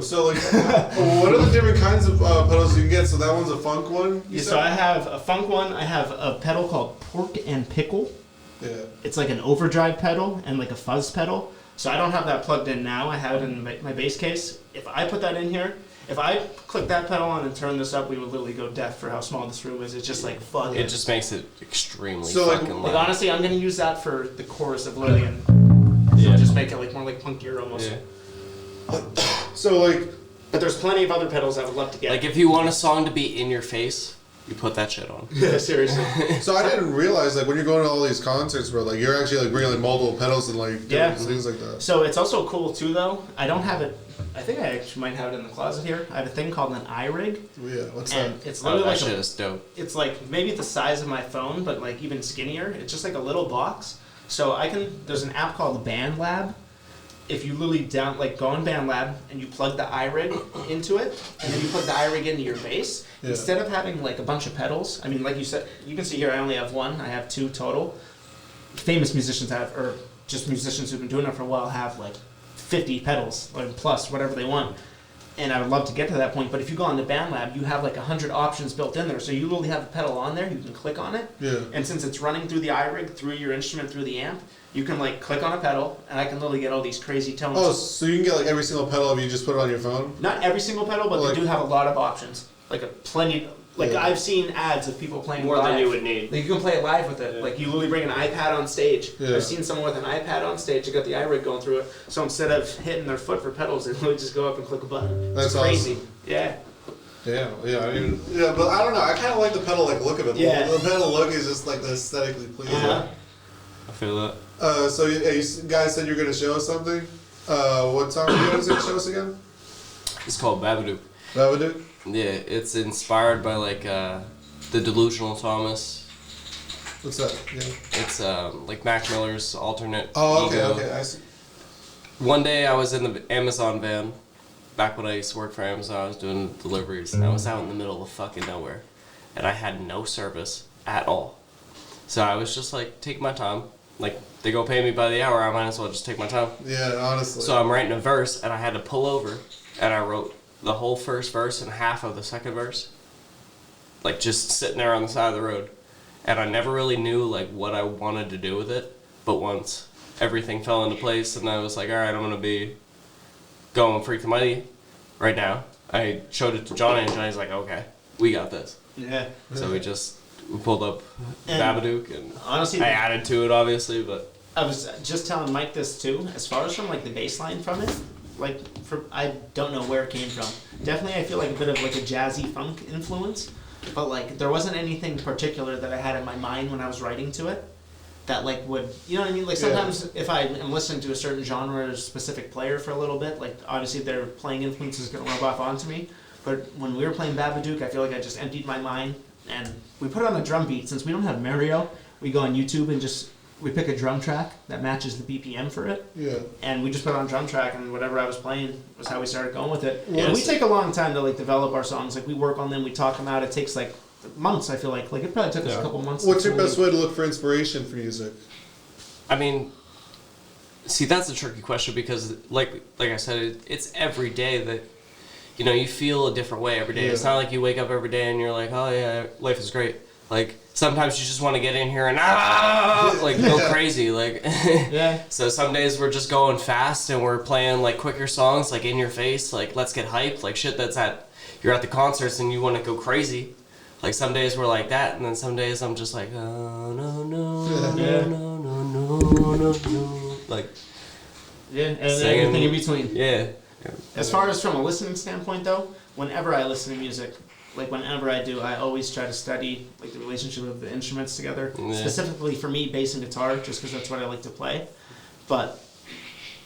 So like, what are the different kinds of pedals you can get? So that one's a funk one. Yeah, so I have a funk one. I have a pedal called Pork and Pickle. Yeah. It's like an overdrive pedal and like a fuzz pedal. So I don't have that plugged in now. I have it in my bass case. If I put that in here, if I click that pedal on and turn this up, we would literally go deaf for how small this room is. It's just like fucking. It just makes it extremely So, like, fucking Like loud. honestly, I'm gonna use that for the chorus of Lillian. Yeah. Just make it like more like punkier almost. Yeah. So like, But there's plenty of other pedals I would love to get. Like if you want a song to be in your face, you put that shit on. Yeah, seriously. so I didn't realize like when you're going to all these concerts, bro, like you're actually like bringing like multiple pedals and like different things like that. So it's also cool too, though. I don't have it. I think I actually might have it in the closet here. I have a thing called an iRig. Yeah, what's And that? it's Oh, literally that like shit is dope. it's like maybe the size of my phone, but like even skinnier. It's just like a little box. So there's an app called BandLab. If you literally go on BandLab and you plug the iRig into it, and then you plug the iRig into your bass, instead of having like a bunch of pedals, I mean, like you said, you can see here I only have one. I have two total. Famous musicians have, or just musicians who've been doing it for a while, have like 50 pedals, or plus whatever they want. And I would love to get to that point, but if you go on the BandLab, you have like 100 options built in there. So you literally have a pedal on there, you can click on it. Yeah. And since it's running through the iRig, through your instrument, through the amp, you can like click on a pedal, and I can literally get all these crazy tones. Oh, so you can get like every single pedal if you just put it on your phone? Not every single pedal, but Like- they do have a lot of options. Like Like, Yeah. I've seen ads of people playing More live. than you would need. Like, you can play it live with it. Yeah. Like, you literally bring an iPad on stage. Yeah. I've seen someone with an iPad on stage. They got the iRig going through it. So instead of hitting their foot for pedals, they literally just go up and click a button. That's It's crazy. awesome. Yeah. Yeah, but I don't know. I kind of like the pedal like look of it. Yeah. The pedal look is just like the aesthetically pleasing. Uh-huh. I feel that. So you guys said you're gonna show us something. What song are you guys gonna show us again? It's called Babadook. Babadook. Yeah, it's inspired by like the Delusional Thomas. What's that? Yeah. It's like Mac Miller's alternate Oh, okay, ego. okay. I see. One day I was in the Amazon van, back when I used to work for Amazon. I was doing deliveries, and I was out in the middle of fucking nowhere, and I had no service at all. So I was just like, take my time. Like, they go pay me by the hour, I might as well just take my time. Yeah, honestly. So I'm writing a verse, and I had to pull over, and I wrote the whole first verse and half of the second verse. Like, just sitting there on the side of the road. And I never really knew, like, what I wanted to do with it. But once everything fell into place, and I was like, alright, I'm gonna be going FreakTheMighty right now. I showed it to Johnny, and Johnny's like, okay, we got this. Yeah. So we pulled up And Babadook, and honestly, I added to it, obviously, but... I was just telling Mike this too. As far as from like the bass line from it, like I don't know where it came from. Definitely, I feel like a bit of like a jazzy funk influence, but like there wasn't anything particular that I had in my mind when I was writing to it that like would, you know what I mean? Like sometimes if I am listening to a certain genre or specific player for a little bit, like obviously their playing influence is gonna rub off onto me. But when we were playing Babadook, I feel like I just emptied my mind and we put it on a drum beat. Since we don't have Mario, we go on YouTube and we pick a drum track that matches the BPM for it. Yeah. And we just put it on drum track, and whatever I was playing was how we started going with it. Yes. And we take a long time to like develop our songs. Like we work on them, we talk them out. It takes like months. I feel like it probably took us a couple months. What's your best way to look for inspiration for music? I mean, see, that's a tricky question because, like I said, it's every day that, you know, you feel a different way every day. Yeah. It's not like you wake up every day and you're like, oh yeah, life is great. Like, sometimes you just want to get in here and go crazy. Like, Yeah. So some days we're just going fast and we're playing like quicker songs, like in your face, like let's get hyped, like shit you're at the concerts and you want to go crazy. Like some days we're like that, and then some days I'm just like, oh no no no Yeah. no no no no no, like Yeah, and singing. everything in between. Yeah. As far as from a listening standpoint, though, whenever I listen to music, like whenever I do, I always try to study like the relationship of the instruments together. Yeah. Specifically for me, bass and guitar, just because that's what I like to play. But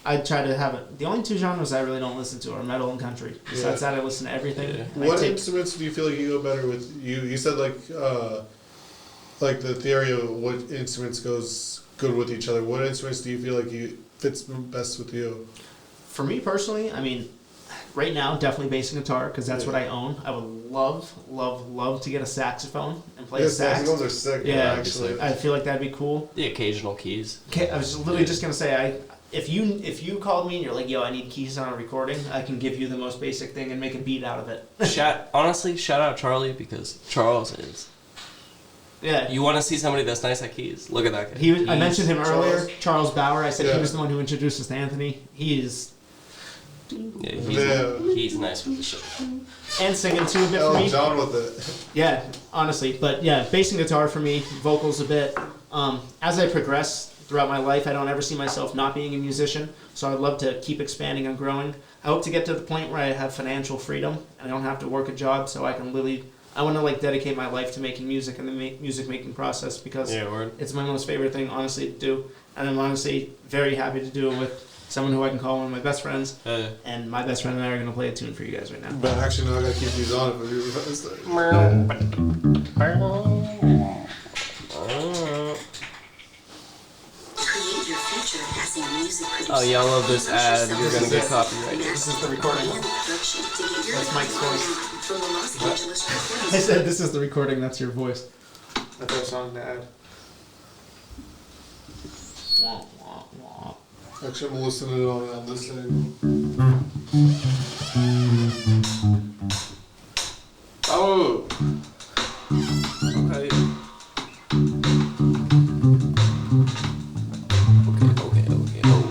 I try to have it. The only two genres I really don't listen to are metal and country. Besides that, I listen to everything. Yeah. I What take- instruments do you feel like you go better with? You said like the theory of what instruments goes good with each other. What instruments do you feel like you fits best with you? For me personally, I mean, right now, definitely bass and guitar, because that's Yeah. what I own. I would love to get a saxophone and play Yeah, a sax. saxophones are sick. Yeah, actually. I feel like that'd be cool. The occasional keys. Okay, I was literally just gonna say, if you called me and you're like, yo, I need keys on a recording, I can give you the most basic thing and make a beat out of it. Honestly, shout out Charlie, because Charles is. Yeah. You want to see somebody that's nice at keys? Look at that guy. I mentioned him earlier, Charles. Charles Bauer. I said Yeah. he was the one who introduced us to Anthony. He is, Yeah, he's nice with the shit. and singing too a bit for Oh, me. John with it. Yeah, honestly, but yeah, bass and guitar for me, vocals a bit. As I progress throughout my life, I don't ever see myself not being a musician, so I'd love to keep expanding and growing. I hope to get to the point where I have financial freedom and I don't have to work a job, so I can really, I want to like dedicate my life to making music and the music making process, because Yeah, word. it's my most favorite thing, honestly, to do, and I'm honestly very happy to do it with someone who I can call one of my best friends, and my best friend and I are going to play a tune for you guys right now. But actually, no, I gotta keep these on if we Create your future as a music producer. Oh, y'all love this ad. You're gonna get copyrighted. This is the recording. That's Mike's voice. From the Los Angeles I said this is the recording, that's your voice. That's our song to add. Actually, I'm listening on this thing. Oh. Okay. Okay. Oh.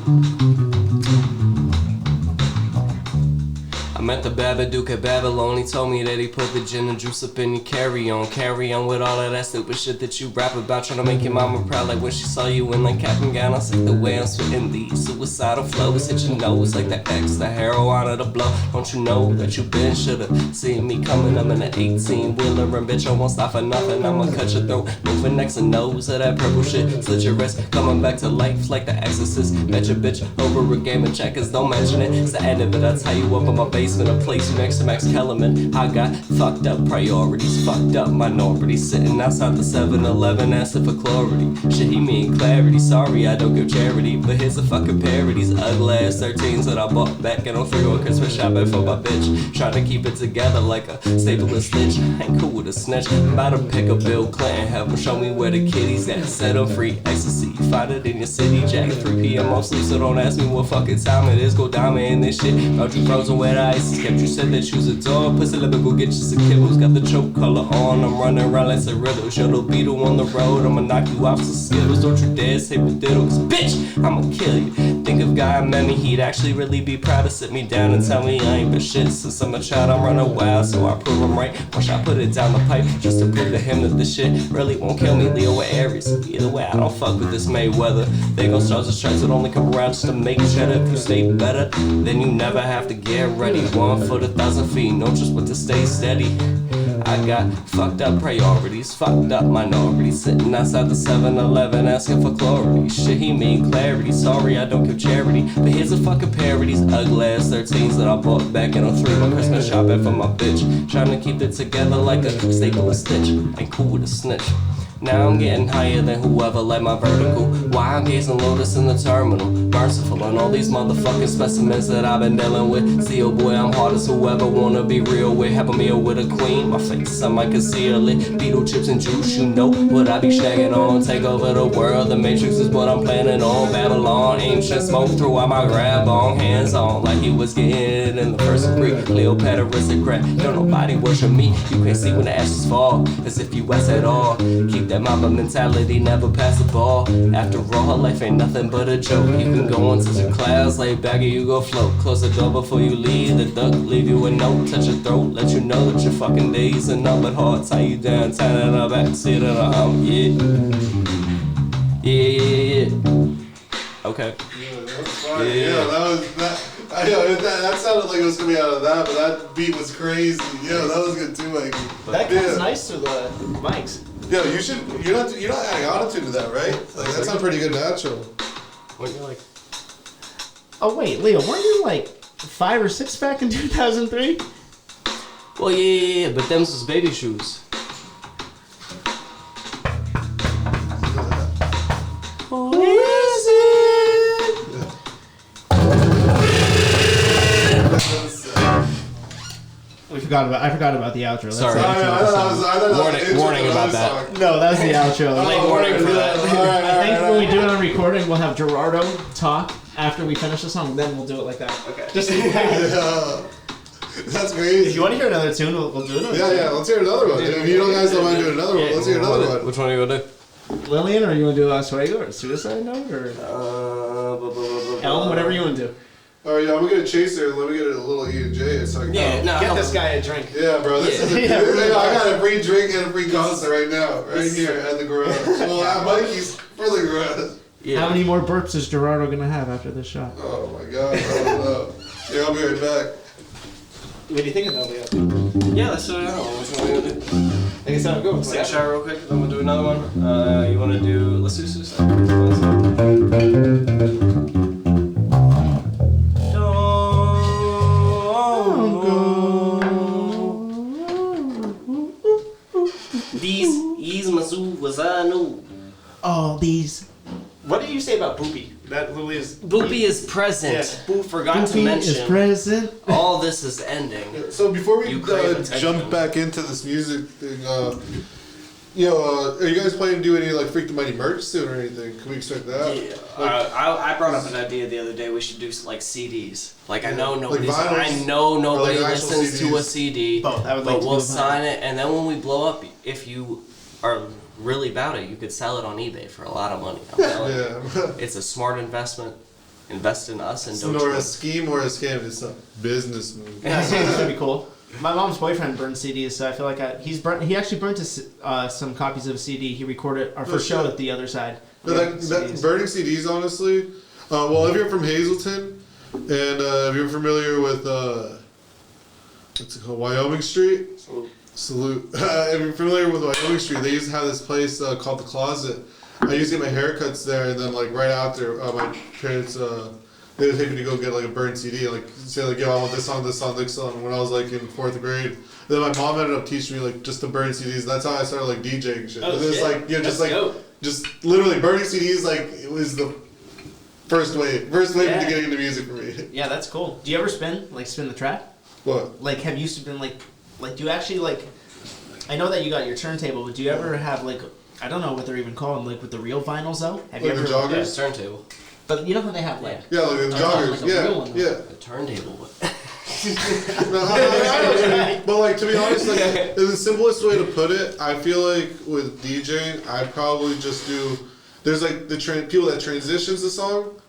met the Babadook at Babylon. He told me that he put the gin and juice up in your carry-on. Carry on with all of that stupid shit that you rap about, trying to make your mama proud. Like when she saw you in like cap and gown. I said the way I'm spitting these suicidal flows hit your nose like the X, the heroin of the blow. Don't you know that you been shoulda seen me coming? I'm in an 18-wheeler and bitch, I won't stop for nothing. I'ma cut your throat, moving next to nose of that purple shit. Slit your wrist, coming back to life like the Exorcist. Bet your bitch over a game of checkers, don't mention it. It's the end of it, I'll tie you up in my basement, a place you next to Max Kellerman. I got fucked up priorities, fucked up minorities, sitting outside the 7-Eleven asking for clarity. Shit, he mean clarity, sorry I don't give charity, but here's a fucking parody. These ugly ass 13s that I bought back and on free on Christmas shopping for my bitch. Trying to keep it together like a staple and stitch. Ain't cool with a snitch. About to pick a Bill Clinton, have him show me where the kitties at. Set them free, ecstasy, find it in your city. Jack 3 p.m. on sleep, so don't ask me what fucking time it is. Go diamond in this shit. Thought you frozen where the ice is kept. You said that you was a dog. Pussy, let me go get you some kibbles. Got the choke color on. I'm running around like a riddle. Shuttle beetle on the road. I'ma knock you off some skittles. Don't you dare say diddles. Bitch, I'ma kill you. Think if God met me, he'd actually really be proud to sit me down and tell me I ain't been shit since I'm a child. I'm running wild, so I prove I'm right. Watch I put it down the pipe just to prove to him that this shit really won't kill me. Leo or Aries. Either way, I don't fuck with this Mayweather. They gon' start the strikes that only come around just to make cheddar. If you stay better, then you never have to get ready. 1 foot 1,000 feet, no trust but to stay steady. I got fucked up priorities, fucked up minorities, sitting outside the 7-Eleven asking for clarity. Shit, he mean clarity, sorry I don't give charity, but here's a fucking parody. These ugly ass 13s that I bought back in 03 on Christmas shopping for my bitch. Trying to keep it together like a staple and stitch. Ain't cool with a snitch. Now I'm getting higher than whoever let my vertical. Why I'm gazing lotus in the terminal. Merciful on all these motherfucking specimens that I've been dealing with. See, oh boy, I'm hard as whoever wanna be real with. Have a meal with a queen. My face, I might conceal it. Beetle chips and juice, you know what I be shagging on. Take over the world, the Matrix is what I'm planning on. Babylon, ancient smoke throughout my grab on. Hands on, like he was getting it in the first degree. Cleopatra aristocrat, don't nobody worship me. You can't see when the ashes fall, as if you was at all. Keep that Mamba mentality, never pass the ball. After all, life ain't nothing but a joke. You can go into the clouds, lay back and you go float. Close the door before you leave, the duck leave you a note. Touch your throat, let you know that your fucking days are numbered. Hard, tie you down, tie it up, back, sit in a hump, yeah. Okay. Yeah, that's fine. Yeah, that was that. That sounded like it was coming out of that, but that beat was crazy. Yeah, that was good too, Mikey. That comes nice through the mics. Yeah, you should. You're not adding autotune to that, right? Like that sounds pretty good natural. What you like? Oh wait, Leo, weren't you like 5 or 6 back in 2003? Well, yeah, but them's was baby shoes. Who is it? I forgot about the outro. Sorry. Warning about that. No, that's the outro. Late warning for that. I think when we do it on recording, we'll have Gerardo talk after we finish the song. Then we'll do it like that. Okay. Just Yeah. That's crazy. if you want to hear another tune, we'll do it. Yeah, let's hear another one. If you guys don't mind doing another one, let's hear another one. Which one are you gonna do? Lillian, or you want to do Oswego or Suicide Note or Elm, whatever you want to do. Alright, yeah, I'm gonna chase her. Let me get a little E&J. So I can Get this guy a drink. Yeah, bro. This is I got a free drink and a free concert right now, right here at the garage. Well, Mikey's for the garage. Yeah. How many more burps is Gerardo gonna have after this shot? Oh my god, I don't know. Yeah, I'll be right back. What do you think of that, Leo? Yeah, let's do another one. Which one are we gonna do? I guess I'll go. Let's take a shot real quick, then we'll do another one. You wanna do, let's do Suicide. These Mizzou was I knew. All these. What did you say about Boopy? That Lily is. Boopy is present. Yes. Forgot to Boopy mention. is present. All this is ending. So before we Ukraine jump back into this music thing, are you guys planning to do any like Freak the Mighty merch soon or anything? Can we expect that? Yeah, I brought up an idea the other day. We should do like CDs. Like I know nobody listens to a CD, Both. I would but like to we'll do sign it, and then when we blow up, if you are really about it, you could sell it on eBay for a lot of money. I'm telling you. Yeah. It's a smart investment. invest in us and It's don't nor a trust. scheme or a scam. It's a business move. Yeah, so it's gonna be cool. My mom's boyfriend burned CDs, so I feel like he actually burnt some copies of a CD. He recorded our first show at the other side. No, that burning CDs, honestly. Well, if you're from Hazleton, and if you're familiar with what's it called, Wyoming Street. Salute. If you're familiar with Wyoming Street, they used to have this place called The Closet. I used to get my haircuts there, and then like right after, my parents they would take me to go get like a burned CD, like say like, yo, I want this song, this song, this song. When I was like in 4th grade, and then my mom ended up teaching me like just to burn CDs. That's how I started like DJing shit. Oh, It's shit. like That's just dope. just literally burning CDs. Like it was the first wave Yeah. into getting into music for me. Yeah, that's cool. Do you ever spin the track? What? Like, have you been like do you actually like? I know that you got your turntable, but do you ever have like? I don't know what they're even called, like with the real vinyls though. Have you Like ever? the joggers? Yeah, it's turntable. But you know how they have like. Yeah, like the joggers. like a real one, though. yeah. A turntable. No, I but like to be honest, like the simplest way to put it, I feel like with DJing, I probably just do. There's like the people that transitions the song,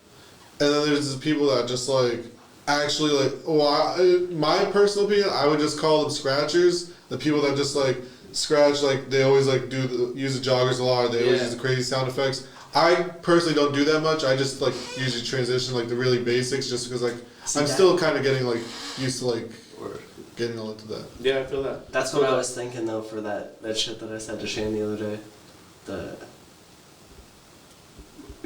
and then there's the people that just like actually like. Well, my personal opinion, I would just call them scratchers. The people that just like scratch, like they always like use the joggers a lot. They always use the crazy sound effects. I personally don't do that much. I just like usually transition like the really basics, just because like I'm still kind of getting like used to like getting all into that. Yeah, I feel that. That's what I was thinking though for that shit that I said to Shane the other day. The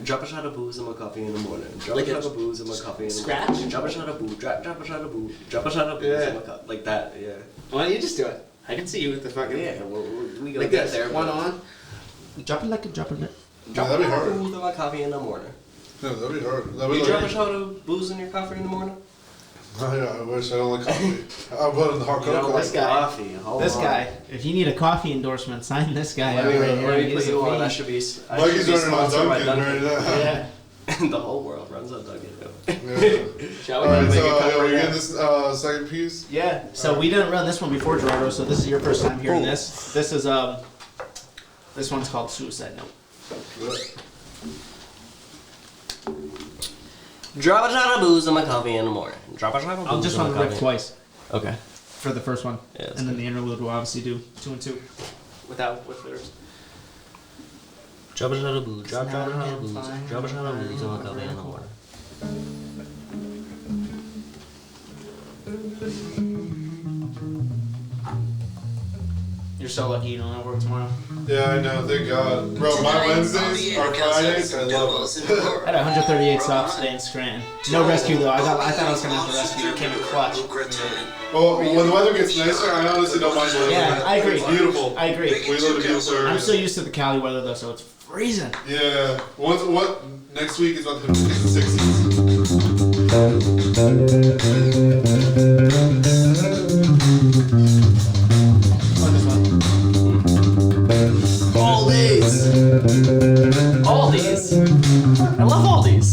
drop a shot of booze in my coffee in the morning. Drop Like a a shot of booze in my coffee in the scratch? morning. Drop a shot of booze. Drop a shot of booze. Drop a shot of booze in my coffee. Like that, yeah. Why don't you just do it? I can see you with the fucking. Yeah, we go Like get this. there. One but- on. Drop it like a drop it. Drop that'd a be shot hard. of booze in my coffee in the morning. No, that'd be hard. That'd be You like, drop a shot of booze in your coffee in the morning? Oh, yeah, I wish I don't like coffee. I put in the hard You don't cocoa. like This guy. coffee. Hold This on. guy. If you need a coffee endorsement, sign this guy. Let me, right here. let me He's put you a on. That fiend. should be. Mikey's running on Dunkin' right now. Yeah. The whole world runs on Dunkin'. Yeah. Shall we? Alright, Make a so cup are right we now? getting this second piece? Yeah. So we didn't run this one before, Gerardo. So this is your first time hearing this. This is this one's called Suicide Note. Drop a shot of booze in my coffee in the morning. Drop a shot of booze I'll just in run my the riff coffee. twice Okay. for the first one, Yeah, that's and then good. the interlude will obviously do 2 and 2, with lyrics. Drop a shot of booze. Drop a shot Now of booze. I'm fine. Drop a shot of booze in my coffee in the morning. You're so lucky you don't have work tomorrow. Yeah, I know. Thank God, bro. My Wednesdays are Fridays. I love it. I had 138 stops today in Scranton. No rescue though. I thought I was gonna have to rescue. It came in clutch. Well, when the weather gets nicer, I honestly don't mind weather. Yeah, I agree. It's beautiful. I agree. We live in beautiful I'm areas. so used to the Cali weather though, so it's freezing. Yeah. What next week is about to hit the 60s. Oh, this one. All these. I love all these.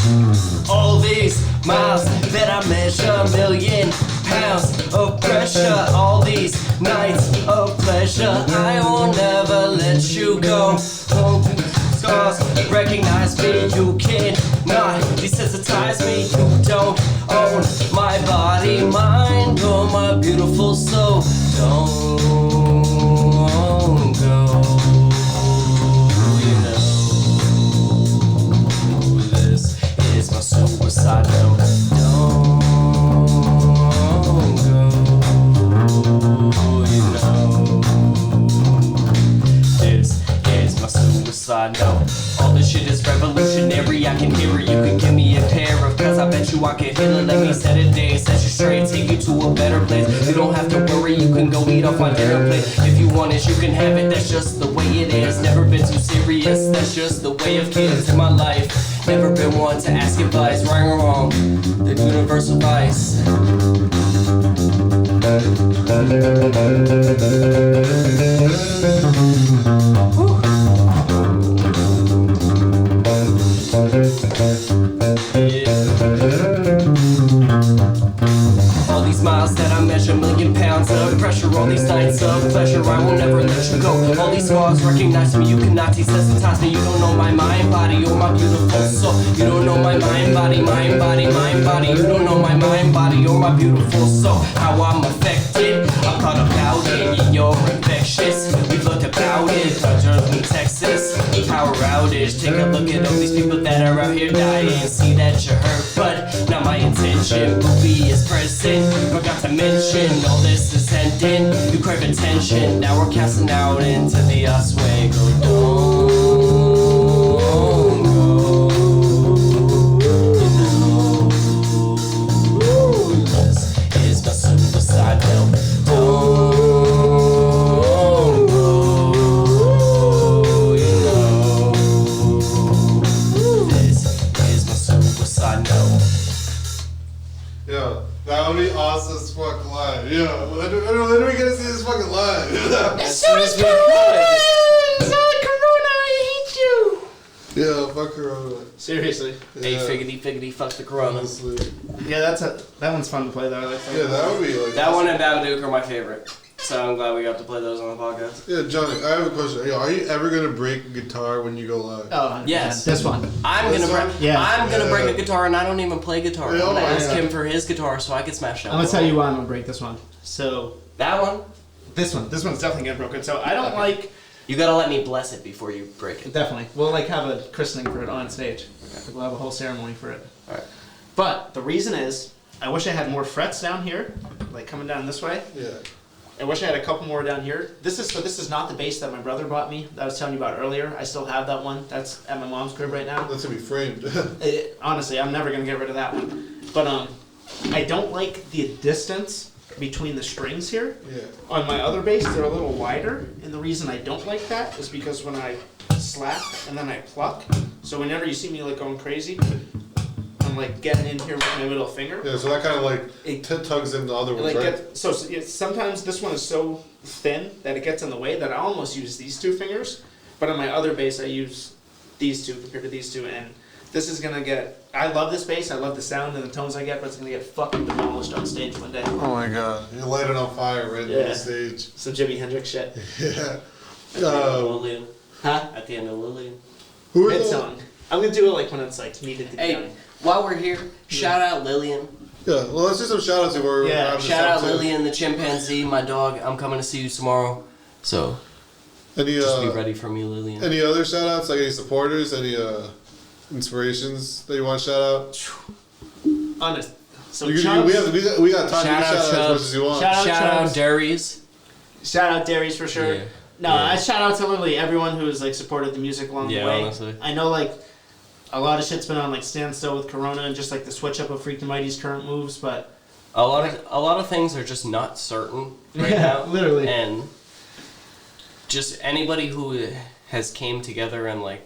All these miles that I measure, million pounds of pressure. All these nights of pleasure, I will never let you go. Scars recognize me, you cannot desensitize me. You don't own my body, mind, or my beautiful soul. Don't go. You know this is my suicide note. Don't go. You know this is my suicide note. All this shit is revolutionary. I can hear it. You can give me a pair of cause I bet you I could heal it. Let me set a day, set you straight, take you to a better place. You don't have to worry, you can go eat off my dinner plate. If you want it, you can have it. That's just the way it is. Never been too serious. That's just the way of kids in my life. Never been one to ask advice, right or wrong. The universal vice. All these miles that I measure, million pounds of pressure. All these nights of pleasure, I will never let you go. All these scars recognize me, you cannot desensitize me. You don't know my mind, body, or my beautiful soul. You don't know my mind, body, mind, body, mind, body. You don't know my mind, body, or my beautiful soul. How I'm affected, I thought about it. Yeah, you're infectious, we've looked about it. Georgia in Texas, power outage. Take a look at all these people that are out here dying. See that you hurt, but not my intention. Movie is present, forgot to mention all this is ending. You crave attention, now we're casting out into the Oswego. Don't go, you know, this is my suicide note. Don't go, you know, this is my suicide note. Yeah, that would be awesome as fuck live. Yeah, when are we gonna see this fucking live? As soon as we could. Corona, I hate you. Yeah, fuck Corona. Seriously. Hey, Yeah. figgity, fuck the Corona. Honestly. Yeah, that one's fun to play though. I like that. Yeah, that would be like That one and Babadook are my favorite. So I'm glad we got to play those on the podcast. Yeah, Johnny, I have a question. Yo, are you ever gonna break a guitar when you go live? Oh, 100%. Yes. This one. I'm This gonna one? Yeah. I'm gonna Yeah. break a guitar and I don't even play guitar. Yeah, I'm gonna oh, ask yeah. him for his guitar so I can smash it. I'm gonna tell you why I'm gonna break this one. So That one, this one's definitely getting broken. So I don't like. you gotta let me bless it before you break it. Definitely. We'll like have a christening for it on stage. We'll have a whole ceremony for it. Alright. But the reason is, I wish I had more frets down here, like coming down this way. Yeah. I wish I had a couple more down here. This is not the bass that my brother bought me that I was telling you about earlier. I still have that one. That's at my mom's crib right now. That's gonna be framed. Honestly, I'm never gonna get rid of that one. But I don't like the distance between the strings here. Yeah. On my other bass, they're a little wider, and the reason I don't like that is because when I slap and then I pluck, so whenever you see me like going crazy, I'm like getting in here with my middle finger. Yeah, so that kind of like It- tugs in the other It, ones, like right? sometimes this one is so thin that it gets in the way that I almost use these two fingers, but on my other bass I use these two compared to these two, and this is gonna get. I love this bass, I love the sound and the tones I get, but it's gonna get fucking demolished on stage one day. Oh my god. You light it on fire right Yeah. on the stage. Some Jimi Hendrix shit. Yeah. At the end of Lillian. Huh? At the end of Lillian. Who are Mid the... song. I'm gonna do it like when it's like needed to be Hey, done. while we're here, shout out Lillian. Yeah, well, let's do some shout outs before we Yeah, wrap this Shout up, out too. Lillian the chimpanzee, my dog. I'm coming to see you tomorrow. So Any, just be ready for me, Lillian. any other shout outs? Like any supporters? Any inspirations that you want to shout out? Honest. So we Chubbs, got time to Shout do out shout outs as much Chubbs. as you want. Shout out Shout out Chubbs. Darius. Shout out Darius for sure. Yeah. No, Yeah. I shout out to literally everyone who's like supported the music along Yeah, the way. honestly. I know like a lot of shit's been on like standstill with Corona and just like the switch up of FreakTheMighty's current moves, but A lot of things are just not certain right Yeah, now. literally. And just anybody who has came together and like,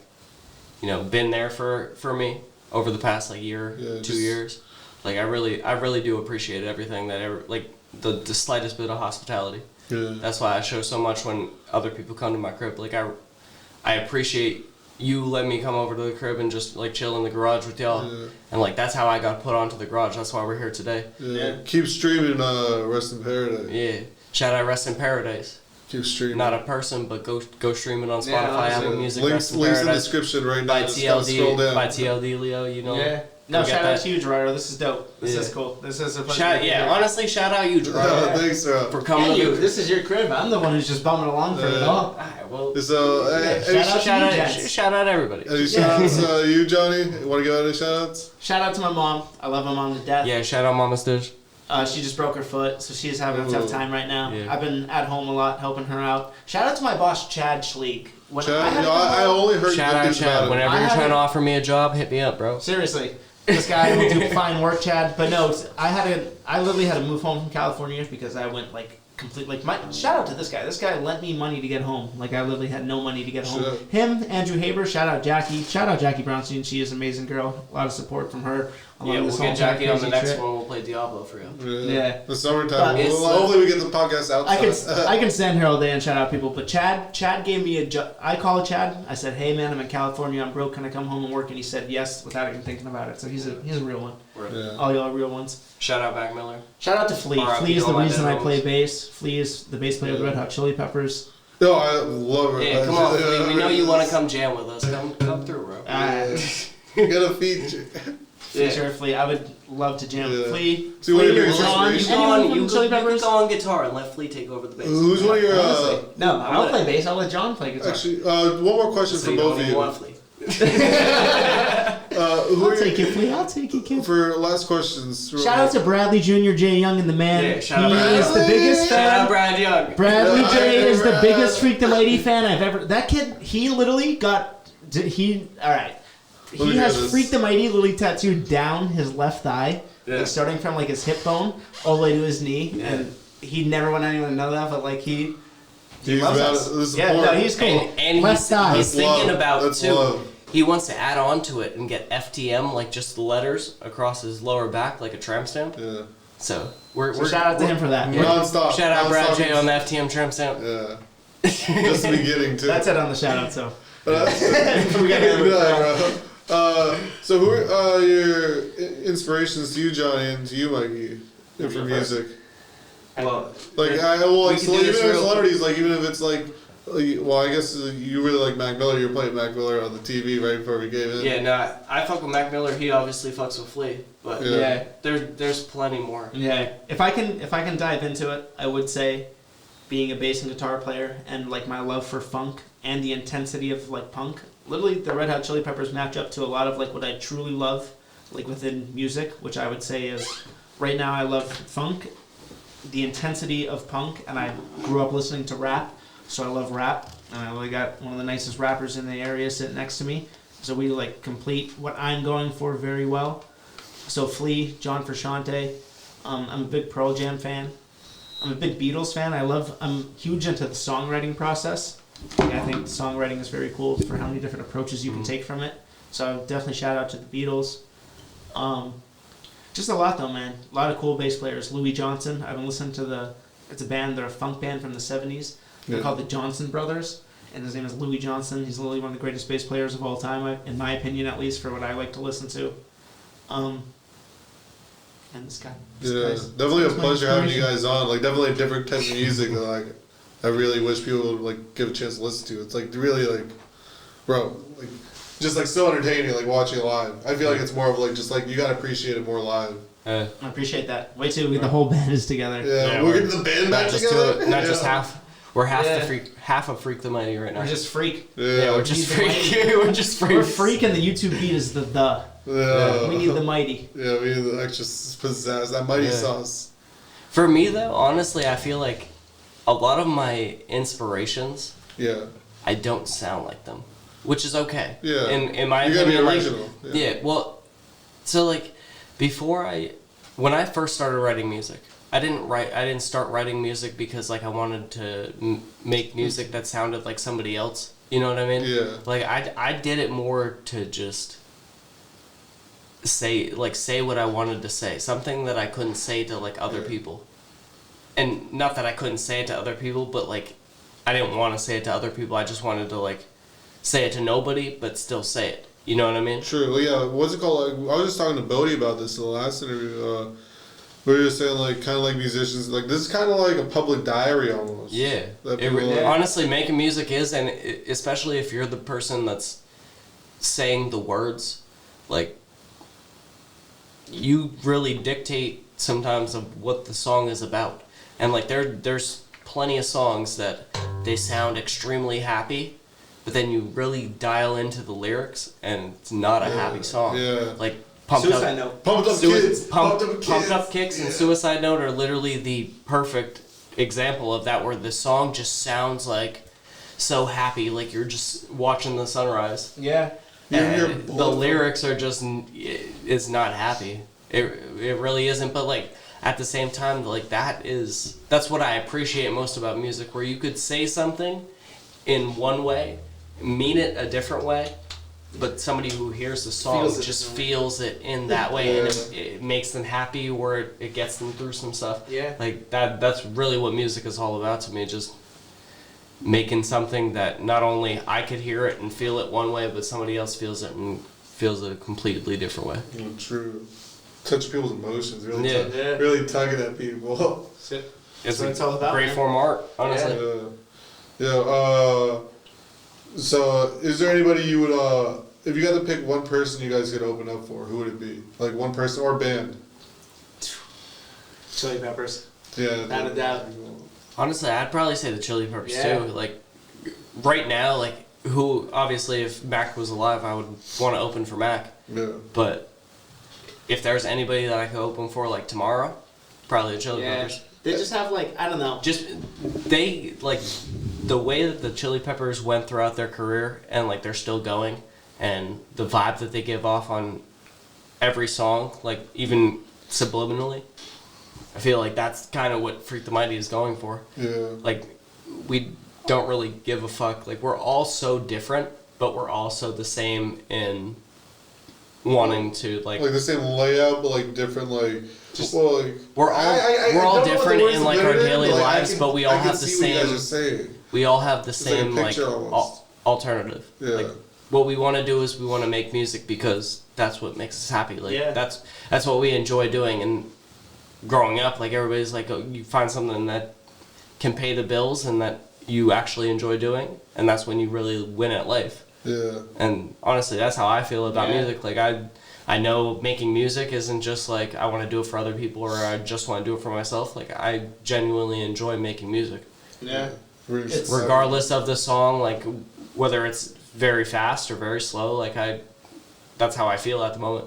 you know, been there for me over the past like year, Yeah, 2 just- years. Like I really do appreciate everything that like the slightest bit of hospitality. Yeah. That's why I show so much when other people come to my crib. Like I appreciate you letting me come over to the crib and just like chill in the garage with y'all. Yeah. And like that's how I got put onto the garage. That's why we're here today. Yeah. Keep streaming Rest in Paradise. Yeah. Shout out Rest in Paradise. Keep streaming. Not a person, but go stream it on Yeah, Spotify, honestly. Apple Music, links Rest in in the Paradise. description right now. By Just gotta scroll down. TLD Leo, you know. yeah. No, Go get shout out that. to you, Gerardo. This is dope. This Yeah. is cool. This is a pleasure. Honestly, shout out you, Gerardo, Thanks, for coming And to you. the This is your crib. I'm the one who's just bumming along for it all. Alright, well, So, shout out everybody. any shout outs, you, Johnny? You want to give out any shout outs? Shout out to my mom. I love my mom to death. Yeah, shout out Mama Stitch. She just broke her foot, so she's having a tough time right now. Yeah. I've been at home a lot, helping her out. Shout out to my boss, Chad Schleeg. When Chad, had to come I home- only heard Shout good out things Chad. about it. Whenever I you're had trying to a- offer me a job, hit me up, bro. Seriously, this guy will do fine work, Chad. But no, I literally had to move home from California because I went like complete like my shout out to this guy. This guy lent me money to get home. Like I literally had no money to get home. Shit. Him, Andrew Haber. Shout out Jackie. Shout out Jackie Brownstein. She is an amazing girl. A lot of support from her. along Yeah, this we'll whole get Jackie on the crazy next trip. one. We'll play Diablo for you. Yeah. The summertime. But it's- Hopefully we get the podcast outside. I can stand here all day and shout out people, but Chad gave me I called Chad. I said, "Hey man, I'm in California. I'm broke. Can I come home and work?" And he said yes without even thinking about it. So he's a real one. Yeah. All y'all are real ones. Shout out Mac Miller. Shout out to Flea. R.I.P. Flea is the all my reason dead I play homies. bass. Flea is the bass player of the Red Hot Chili Peppers. No, I love it. Yeah, come on, Flea. We know you want to come jam with us. Come through, bro. You got a feature. Sure, Flea. I would love to jam with Yeah. Flea. See, what are Flea your or John. inspirations? Anyone from You Chili could Peppers? go on guitar and let Flea take over the bass. Who's one of your Honestly. No, I'm I'll gonna- play bass. I'll let John play guitar. actually? One more question So for you both don't of even you. want Flea. Who I'll are take your, it, Flea. I'll take it, kid. for last questions? Shout out to Bradley Jr., Jay Young, and the man. Yeah, shout out he Bradley. is the biggest Shout out fan. Brad Young. Bradley Yeah, J is the I- biggest Freak the Mighty fan I've ever. That kid, he literally got. He all right. Let me He has hear this. Freak the Mighty literally tattooed down his left thigh, Yeah. like starting from like his hip bone all the way to his knee, and he never want anyone to know that, but like he He's loves about us. the Yeah, no, support. he's cool. And left he's thigh. thinking love. about That's too. love. He wants to add on to it and get FTM, like just the letters across his lower back, like a tramp stamp. Yeah. So we're Shout out to him for that. Non-stop. Shout out Brad Non-stop. J on the FTM tramp stamp. Yeah. Just the beginning too. That's it on the shout out. So We got so who are your inspirations to you, Johnny, and to you, Mikey, for music? Well, Like, we like, can so do even this if real- celebrities, like, even if it's like, well, I guess you really like Mac Miller. You were playing Mac Miller on the TV right before we came in. yeah, no, I fuck with Mac Miller. He obviously fucks with Flea, but Yeah. there's plenty more. yeah, if I can dive into it, I would say being a bass and guitar player and like my love for funk and the intensity of like punk. Literally, the Red Hot Chili Peppers match up to a lot of like what I truly love, like within music, which I would say is right now I love funk, the intensity of punk, and I grew up listening to rap, so I love rap, and I really got one of the nicest rappers in the area sitting next to me, so we like complete what I'm going for very well. So Flea, John Frusciante, I'm a big Pearl Jam fan. I'm a big Beatles fan. I'm huge into the songwriting process. Like, I think songwriting is very cool for how many different approaches you can take from it. So I would definitely shout out to the Beatles. Just a lot though, man. A lot of cool bass players. Louis Johnson. I've been listening to it's a band, they're a funk band from the 70s. They're Yeah. called the Johnson Brothers. And his name is Louis Johnson. He's literally one of the greatest bass players of all time, in my opinion at least, for what I like to listen to. And this guy. Yeah, definitely a pleasure having you guys on. Like, definitely a different type of music that like I really wish people would like give a chance to listen to. It's like really like, bro, like just like so entertaining. Like watching it live. I feel like it's more of like just like you gotta appreciate it more live. I appreciate that. Wait till the whole band is together. Yeah, we're getting the band Not back just together. not just Yeah. half. We're half Yeah. half of Freak the Mighty right now. We're just freak. yeah, we're just We need freak. the We're just freak. We're freak and the YouTube beat is the. Yeah. We need the mighty. Yeah, we need the extra pizzazz, that mighty Yeah. sauce. For me though, honestly, I feel like a lot of my inspirations, Yeah. I don't sound like them, which is okay. Yeah. In my You gotta be opinion, like, original. yeah. Well, so like when I first started writing music, I didn't start writing music because like I wanted to make music that sounded like somebody else. You know what I mean? Yeah. Like I did it more to just say what I wanted to say, something that I couldn't say to like other Yeah. people. And not that I couldn't say it to other people, but like I didn't want to say it to other people. I just wanted to like say it to nobody, but still say it. You know what I mean? True. Well, yeah. What's it called? Like, I was just talking to Bodie about this in the last interview. We were just saying, like, kind of like musicians, like, this is kind of like a public diary almost. Yeah. That people, Honestly, making music is, and especially if you're the person that's saying the words, like, you really dictate sometimes of what the song is about. And, like, there's plenty of songs that they sound extremely happy, but then you really dial into the lyrics, and it's not a happy song. Yeah. Like, Pumped Suicide Up, Note. Pumped Up Kids. Pumped Up Kicks and Yeah. Suicide Note are literally the perfect example of that, where the song just sounds like so happy, like you're just watching the sunrise. Yeah. And the lyrics are just, it's not happy. It really isn't, but like at the same time, like that's what I appreciate most about music, where you could say something in one way, mean it a different way, but somebody who hears the song feels it in that way, and it makes them happy, or it gets them through some stuff. Yeah. Like that's really what music is all about to me. Just making something that not only I could hear it and feel it one way, but somebody else feels it and feels it a completely different way. True. Touch people's emotions, really, Yeah. really tugging at people. It's what it's all about, great man. form of art, honestly. So is there anybody you would, if you got to pick one person you guys could open up for, who would it be? Like one person or band? Chili Peppers. Yeah. Without a doubt. Honestly, I'd probably say the Chili Peppers Yeah. too. Like, right now, like, who, obviously, if Mac was alive, I would want to open for Mac. Yeah. But if there's anybody that I could open for, like, tomorrow, probably the Chili Peppers. They just have, like, I don't know. Just, they, like, the way that the Chili Peppers went throughout their career, and, like, they're still going, and the vibe that they give off on every song, like, even subliminally, I feel like that's kind of what Freak the Mighty is going for. Yeah. Like, we don't really give a fuck. Like, we're all so different, but we're also the same in wanting to, like the same layout, but like different, like just well, like we're all don't know different the words in to like put our it in, daily but lives, but we all I can have the see what you guys are same. saying. We all have the It's like a same picture almost. alternative. Yeah. Like, what we want to do is we want to make music because that's what makes us happy. Like that's what we enjoy doing. And growing up, like everybody's like, oh, you find something that can pay the bills and that you actually enjoy doing, and that's when you really win at life. Yeah. And honestly, that's how I feel about music. Like I know making music isn't just like I want to do it for other people or I just want to do it for myself. Like I genuinely enjoy making music. Yeah. It's Regardless of the song, like whether it's very fast or very slow, like that's how I feel at the moment.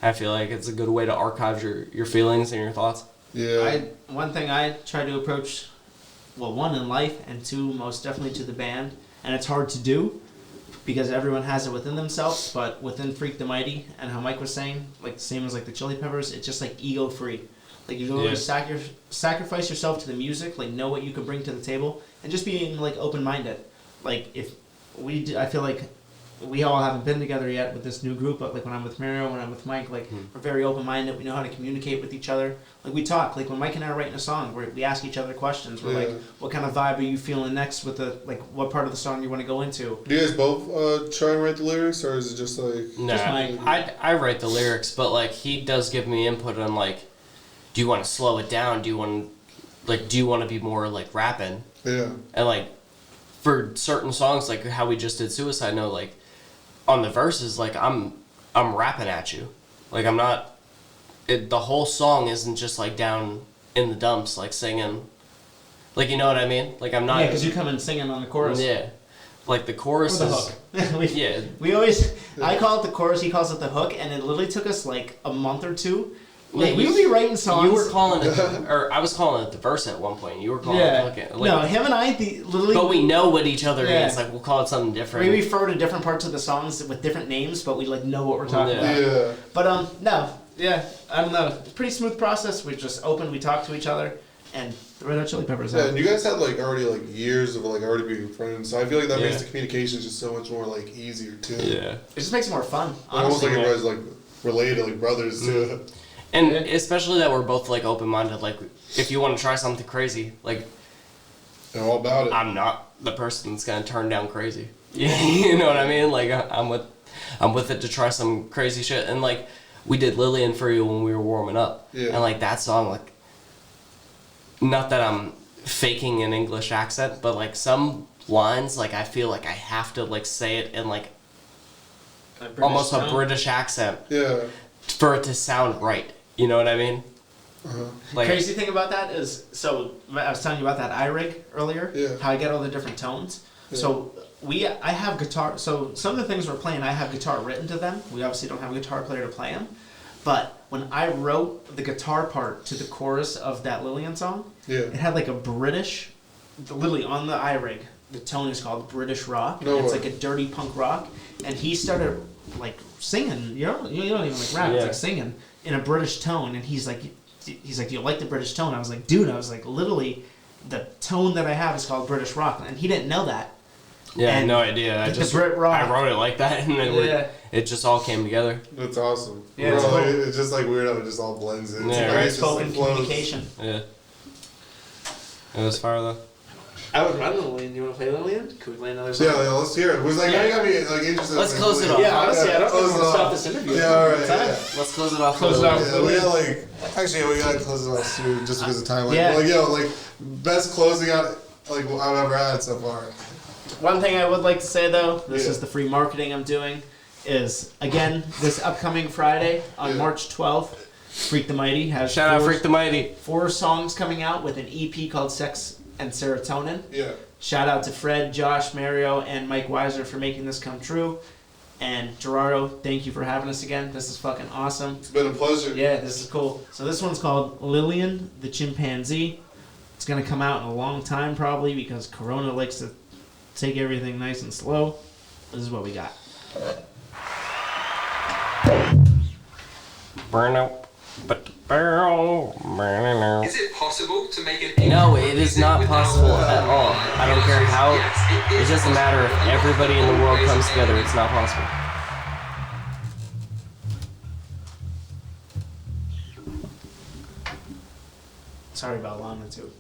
I feel like it's a good way to archive your feelings and your thoughts. Yeah. One thing I try to approach, well, one in life, and two, most definitely to the band, and it's hard to do because everyone has it within themselves, but within Freak the Mighty, and how Mike was saying, like the same as like the Chili Peppers, it's just like ego free. Like you go sacrifice yourself to the music, like know what you can bring to the table, and just being like open minded. Like if I feel like we all haven't been together yet with this new group, but like when I'm with Mario, when I'm with Mike, like we're very open-minded. We know how to communicate with each other. Like we talk, like when Mike and I are writing a song, we ask each other questions. We're like, what kind of vibe are you feeling next with the, like what part of the song you want to go into? Do you guys both try and write the lyrics, or is it just like... Nah, I write the lyrics, but like he does give me input on like, do you want to slow it down? Do you want to be more like rapping? Yeah. And like, for certain songs, like how we just did Suicide Note, like, on the verses, like I'm rapping at you, like I'm not. The whole song isn't just like down in the dumps, like singing, like you know what I mean. Like I'm not. Yeah, because you come in singing on the chorus. Yeah, like the chorus or the is. hook. We always. I call it the chorus. He calls it the hook, and it literally took us like a month or two. Like we would be writing songs. You were calling it, or I was calling it the verse at one point. You were calling it the hook. Like, no, him and I literally. But we know what each other is. Like we'll call it something different. We refer to different parts of the songs with different names, but we like know what we're talking about. Yeah. But no, I don't know. It's a pretty smooth process. We just open, we talk to each other, and the Red Hot Chili Peppers. Yeah, and you guys had like already like years of like already being friends, so I feel like that makes the communication just so much more like easier too. Yeah. It just makes it more fun. Almost like you guys like related, like brothers too. And especially that we're both like open-minded. Like, if you want to try something crazy, like, they're all about it. I'm not the person that's gonna turn down crazy. You know what I mean? Like, I'm with it to try some crazy shit. And like, we did Lillian for You when we were warming up. Yeah. And like that song, like, not that I'm faking an English accent, but like some lines, like I feel like I have to like say it in like almost a British accent. Yeah. For it to sound right. You know what I mean? Uh-huh. Like, crazy thing about that is, so I was telling you about that iRig earlier. Yeah. How I get all the different tones. Yeah. So I have guitar. So some of the things we're playing, I have guitar written to them. We obviously don't have a guitar player to play them. But when I wrote the guitar part to the chorus of that Lillian song, it had like a British, literally on the iRig, the tone is called British rock. It's like a dirty punk rock. And he started like singing. You don't even like rap. It's like singing in a British tone. And he's like, do you like the British tone? I was like, dude, literally, the tone that I have is called British rock. And he didn't know that. Yeah, And no idea. I the just Brit rock. I wrote it like that, and then it just all came together. That's awesome. Yeah, Bro, it's cool. it's just like weird how it just all blends in. Yeah, It's right. it's just, Spoken like, flows. communication. Yeah. It was fire though. I would run Lillian. You want to play Lillian? Could we play another song? Yeah, let's hear it. Was like now you got me like interested. Let's in close it Lillian. off. Yeah, honestly, I don't close want it to off. stop this interview. Yeah, all right. Time. Yeah. Let's close it off. Close it off. Yeah, we got like actually we gotta close it off soon just because of time. Like, Yeah. like like best closing out like I've ever had so far. One thing I would like to say though, this Yeah. is the free marketing I'm doing, is again this upcoming Friday on Yeah. March 12th, Freak the Mighty has Shout out Freak the Mighty. 4 songs coming out with an EP called Sex and Serotonin. Yeah. Shout out to Fred, Josh, Mario, and Mike Weiser for making this come true. And Gerardo, thank you for having us again. This is fucking awesome. It's been a pleasure. Yeah, this is cool. So this one's called Lillian the Chimpanzee. It's gonna come out in a long time probably because Corona likes to take everything nice and slow. This is what we got. Burn out. But burn out. Is it possible to make an No, it is not possible at all. I don't care how. It's just a matter of everybody in the world comes together. It's not possible. Sorry about Lana too.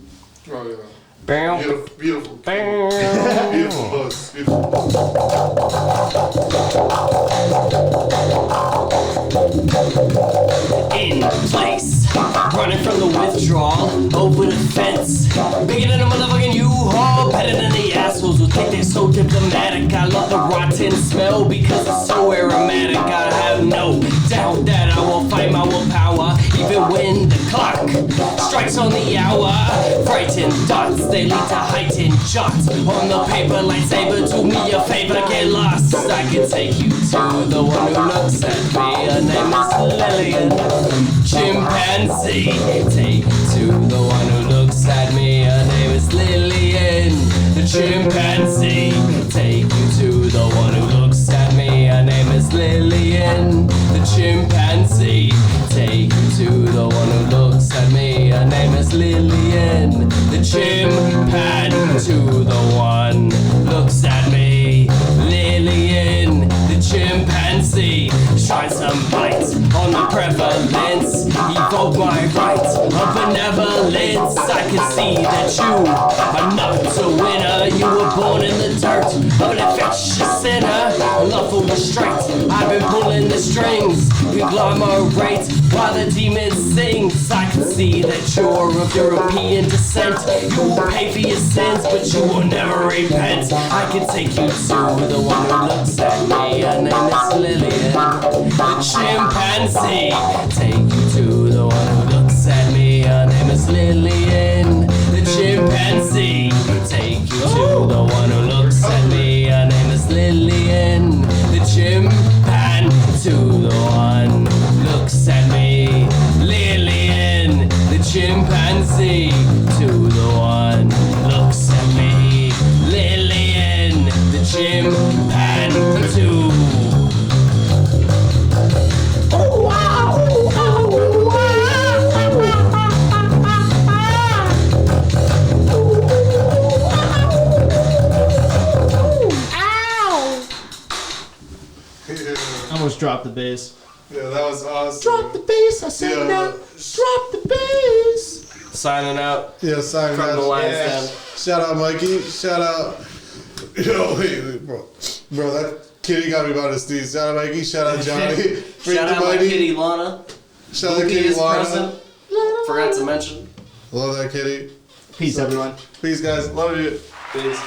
Oh yeah. Bam. Beautiful, beautiful, Bam. beautiful buzz. Beautiful buzz. In place, running from the withdrawal over the fence. Bigger than a motherfucking U-Haul, better than the assholes who think they're so diplomatic. I love the rotten smell because it's so aromatic. I have no doubt that I will fight my willpower, even when the clock strikes on the hour. Frightened dots, they lead to heightened shots on the paper. Lightsaber, do me a favor, get lost. I can take you to the one who looks at me. Her name is Lillian, chimpanzee. Take you to the one who looks at me. Her name is Lillian, the chimpanzee. Take you to the one who looks at me. Her name is Lillian, the chimpanzee. Take you to the one who looks at me. Her name is Lillian, the chimpanzee. To the one looks at me. Lillian, the chimpanzee. Shine some light on the prevalence. Evoke my right of benevolence. I can see that you are not a winner. You were born in the dirt of an infectious sinner. Love for restraint. I've been pulling the strings. Conglomerate while the demon sings. I can see that you're of European descent. You will pay for your sins, but you will never repent. I can take you to the one who looks at me. Her name is Lillian, the chimpanzee. Take you to the one who looks at me. Her name is Lillian, the chimpanzee. Take you to the one who looks at me. Her name is Lillian, the chimpanzee. To the one looks at me. Lillian, the chimpanzee. To the one looks at me. Lillian, the chimpanzee. Yeah. Almost dropped the bass. Yeah, that was awesome. Drop the bass, I said Yeah. now. Drop the bass. Signing out Yeah, sign from the lines yeah. down. Shout out Mikey. Shout out. Yo, wait, bro, that kitty got me about his teeth. Shout out Mikey. Shout out Johnny. Freak Shout the out my Mighty. kitty Lana. Shout out Lucy Kitty is Lana. present. Forgot to mention. Love that kitty. Peace, everyone. Peace, guys. Love you. Peace.